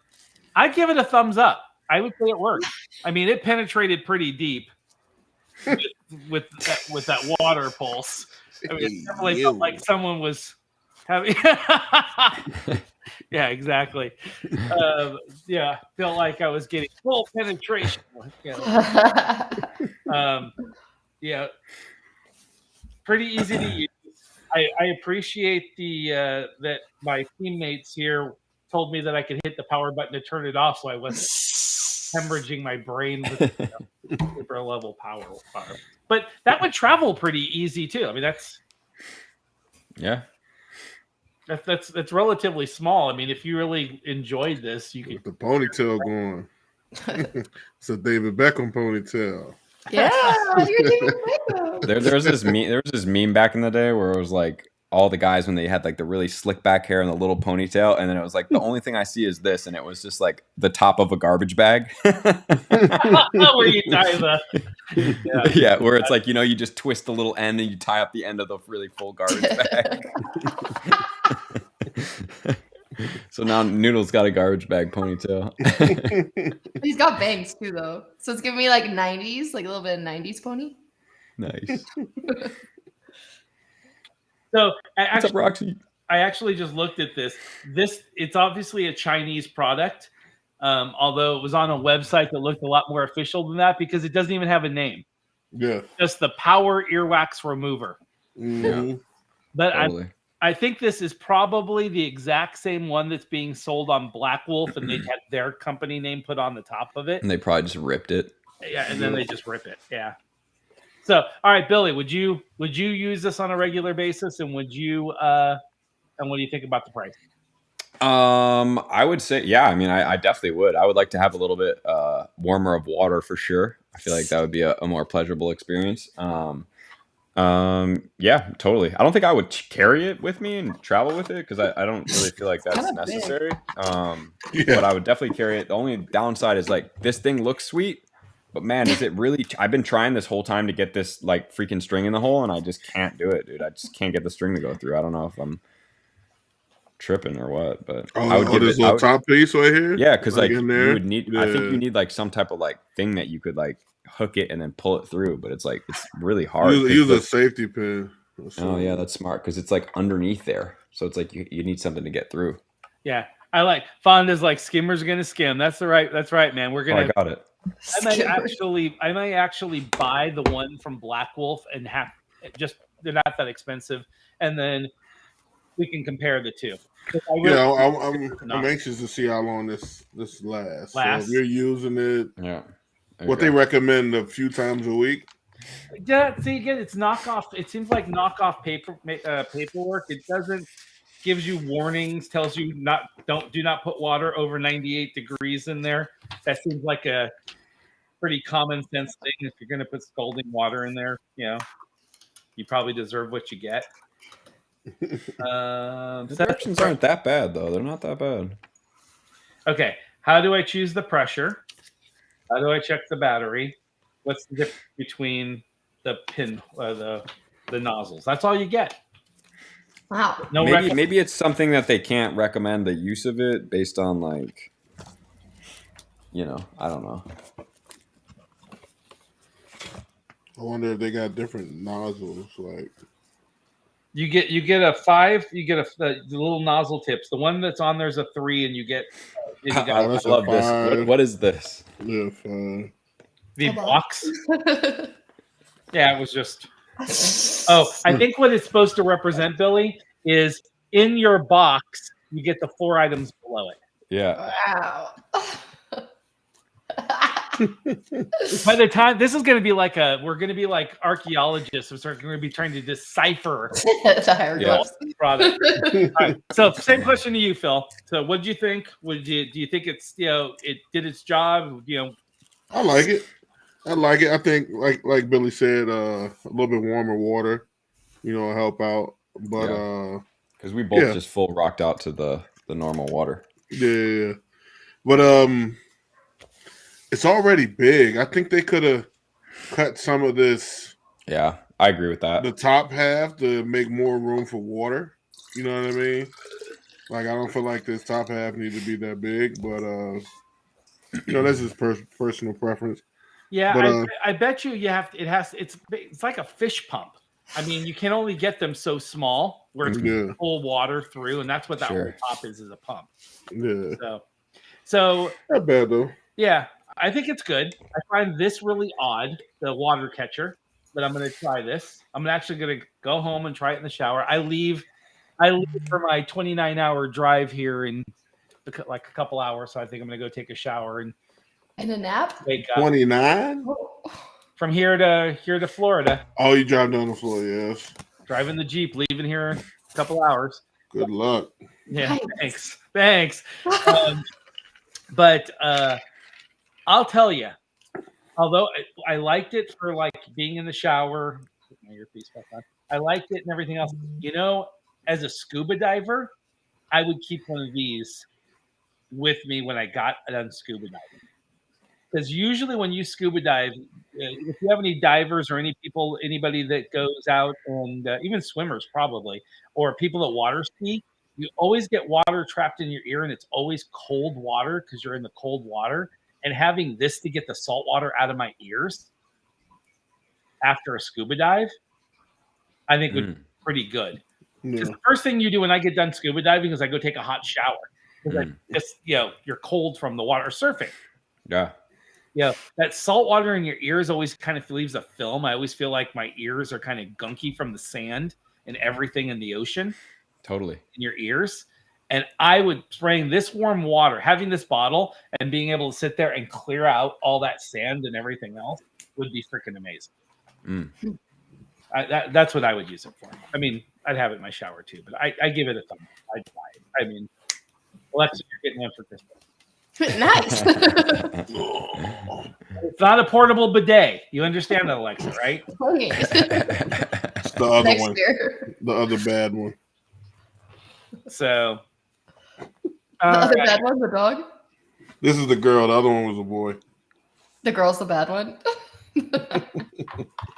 give it a thumbs up. I would say it worked. I mean, it penetrated pretty deep with that water pulse. I mean, it definitely felt like someone was having. Yeah, exactly. Felt like I was getting full penetration. Pretty easy to use. I appreciate that my teammates here told me that I could hit the power button to turn it off, so I wasn't hemorrhaging my brain with super level power. But that would travel pretty easy too. I mean, that's relatively small. I mean, if you really enjoyed this, you could the ponytail going. It's a David Beckham ponytail. Yeah, you're David Beckham. There was this meme back in the day where it was like all the guys when they had like the really slick back hair and the little ponytail, and then it was like the only thing I see is this, and it was just like the top of a garbage bag. Where you tie where it's like, you just twist the little end and you tie up the end of the really full garbage bag. So now Noodle's got a garbage bag ponytail. He's got bangs too, though. So it's giving me like 90s, like a little bit of 90s pony. Nice. So what's up, Roxy? I actually just looked at this. It's obviously a Chinese product, although it was on a website that looked a lot more official than that because it doesn't even have a name. Yeah. Just the Power Earwax Remover. Mm-hmm. But Totally. I think this is probably the exact same one that's being sold on Black Wolf, and they had their company name put on the top of it. And they probably just ripped it. Yeah, and then they just rip it. Yeah. So, all right, Billy, would you use this on a regular basis, and would you and what do you think about the price? I would say, yeah. I mean, I definitely would. I would like to have a little bit warmer of water for sure. I feel like that would be a more pleasurable experience. Yeah, totally. I don't think I would carry it with me and travel with it because I don't really feel like that's kinda big. necessary. Yeah. But I would definitely carry it. The only downside is like this thing looks sweet, but man, is it really? I've been trying this whole time to get this like freaking string in the hole, and I just can't do it, dude. I just can't get the string to go through. I don't know if I'm tripping or what, but I would give this it. little top piece right here. Yeah, because like in you there. would need. I think you need like some type of like thing that you could like hook it and then pull it through, but it's like it's really hard. Use a safety pin. Oh yeah, that's smart because it's like underneath there, so it's like you need something to get through. Yeah, I like Fonda's like skimmers are gonna skim. That's right, man. We're gonna. I got it. I might actually buy the one from Black Wolf and have just they're not that expensive, and then we can compare the two. I'm anxious to see how long this lasts. So if you're using it, yeah, what they recommend a few times a week. Yeah, see again, it's knockoff. It seems like knockoff paperwork. It doesn't gives you warnings, tells you do not put water over 98 degrees in there. That seems like a pretty common sense thing. If you're going to put scalding water in there, you probably deserve what you get. The directions aren't that bad though. They're not that bad. Okay, how do I choose the pressure? How do I check the battery? What's the difference between the pin, the nozzles? That's all you get. Wow. No, maybe it's something that they can't recommend the use of it based on like, I don't know. I wonder if they got different nozzles. Like you get a 5. You get the little nozzle tips. The one that's on there's a 3, and you get. I love this. What is this? Yeah, 5. The box. Yeah, it was just. Oh, I think what it's supposed to represent, Billy, is in your box you get the 4 items below it. Yeah. Wow. By the time this is going to be we're going to be like archaeologists. We're going to be trying to decipher the hieroglyphs. Product. All right. So same question to you, Phil. So what did you think? Do you think it's it did its job? I like it. I think like Billy said, a little bit warmer water, help out. But because we both just full rocked out to the normal water. Yeah. But it's already big. I think they could have cut some of this. Yeah, I agree with that. The top half to make more room for water. You know what I mean? Like I don't feel like this top half needs to be that big, but that's just personal preference. Yeah, but, I bet you have to, it's like a fish pump. I mean, you can only get them so small where it's pull water through, and that's what that whole top is a pump. Yeah. So not bad though. Yeah, I think it's good. I find this really odd, the water catcher, but I'm going to try this. I'm actually going to go home and try it in the shower. I leave for my 29-hour drive here in like a couple hours, so I think I'm going to go take a shower and a nap. Wake up. 29 from here to Florida. Oh, you drive down to Florida? Yes. Driving the Jeep, leaving here in a couple hours. Good luck. Yeah, thanks. But I'll tell you, although I liked it for like being in the shower, put my earpiece back on. I liked it and everything else. As a scuba diver, I would keep one of these with me when I got done scuba diving. Because usually when you scuba dive, if you have any divers or anybody that goes out and even swimmers probably, or people that water ski, you always get water trapped in your ear, and it's always cold water because you're in the cold water. And having this to get the salt water out of my ears after a scuba dive, I think would be pretty good. Because the first thing you do when I get done scuba diving is I go take a hot shower. Because you're cold from the water surfing. Yeah. Yeah, that salt water in your ears always kind of leaves a film. I always feel like my ears are kind of gunky from the sand and everything in the ocean Totally. in your ears. And I would spraying this warm water, having this bottle and being able to sit there and clear out all that sand and everything else would be freaking amazing. That's what I would use it for. I mean, I'd have it in my shower too, but I give it a thumb up. I'd buy it. I mean, Alexa, you're getting one for Christmas. Nice. It's not a portable bidet. You understand that, Alexa, right? Okay. It's the other Next one. year. The other bad one. So The other bad one, the dog. This is the girl. The other one was a boy. The girl's the bad one.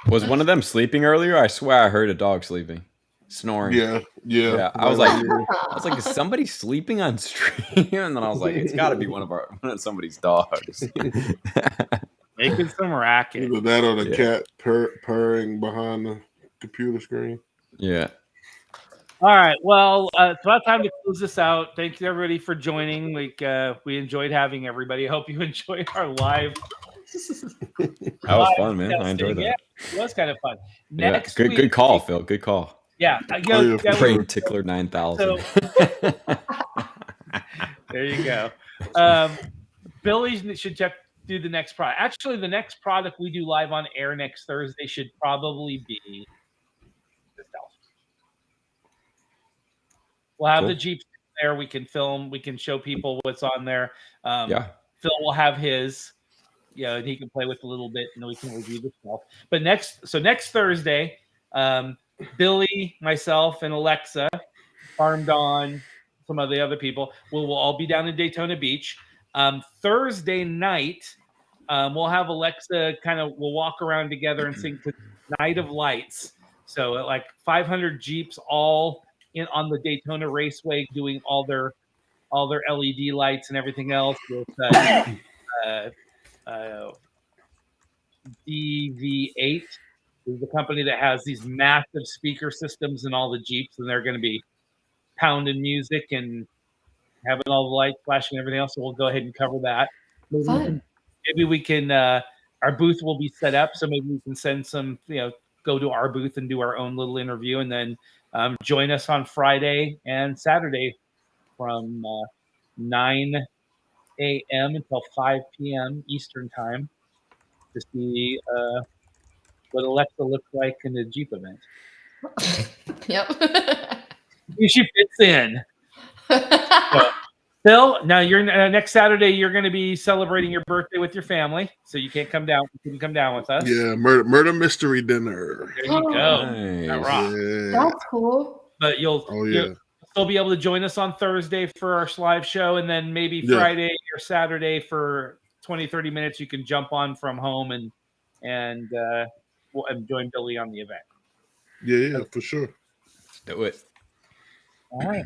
Was one of them sleeping earlier? I swear I heard a dog sleeping, snoring. Yeah. I was like, is somebody sleeping on stream? And then I was like, it's got to be one of somebody's dogs. making some racket. Either that or the cat purring behind the computer screen. Yeah. All right. Well, it's about time to close this out. Thank you, everybody, for joining. We enjoyed having everybody. I hope you enjoyed our live. That was fun, man. I enjoyed that. Yeah, it was kind of fun. Yeah. Next week, Good call, Phil. Good call. Yeah. Brain Tickler 9000. So, there you go. Billy should do the next product. Actually, the next product we do live on air next Thursday should probably be the Stealth. We'll have the Jeeps there. We can film. We can show people what's on there. Phil will have his. And he can play with a little bit, and we can review the Stealth. But next Thursday, Billy, myself, and Alexa, Farm Dawn, some of the other people, will all be down in Daytona Beach. Thursday night, we'll have Alexa we'll walk around together and sing to Night of Lights. So like 500 Jeeps all on the Daytona Raceway doing all their LED lights and everything else with DV8 is the company that has these massive speaker systems in all the Jeeps, and they're going to be pounding music and having all the lights flashing and everything else. So we'll go ahead and cover that. Maybe we can our booth will be set up, so maybe we can send some, go to our booth and do our own little interview, and then join us on Friday and Saturday from 9 a.m. until 5 p.m. Eastern time to see what Alexa looks like in the Jeep event. Yep. She fits in. So, Phil, now you're next Saturday. You're going to be celebrating your birthday with your family, so you can't come down. You can come down with us. Yeah, murder mystery dinner. There you go. Nice. That rocks. Yeah. That's cool. But you'll still be able to join us on Thursday for our live show, and then maybe Friday or Saturday for 20-30 minutes. You can jump on from home and join Billy on the event. Yeah, for sure. Do it. All right.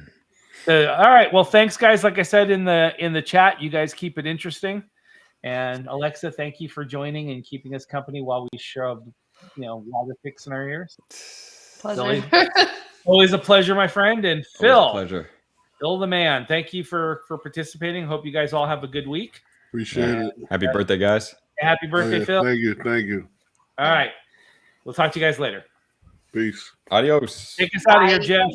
All right. Well, thanks, guys. Like I said in the chat, you guys keep it interesting. And Alexa, thank you for joining and keeping us company while we shoved, water picks in our ears. Pleasure. Always a pleasure, my friend. And Phil, pleasure. Phil the man, thank you for participating. Hope you guys all have a good week. Appreciate it. Happy birthday, guys. Happy birthday, Phil. Thank you. All right. We'll talk to you guys later. Peace. Adios. Take us out of here, Jeff.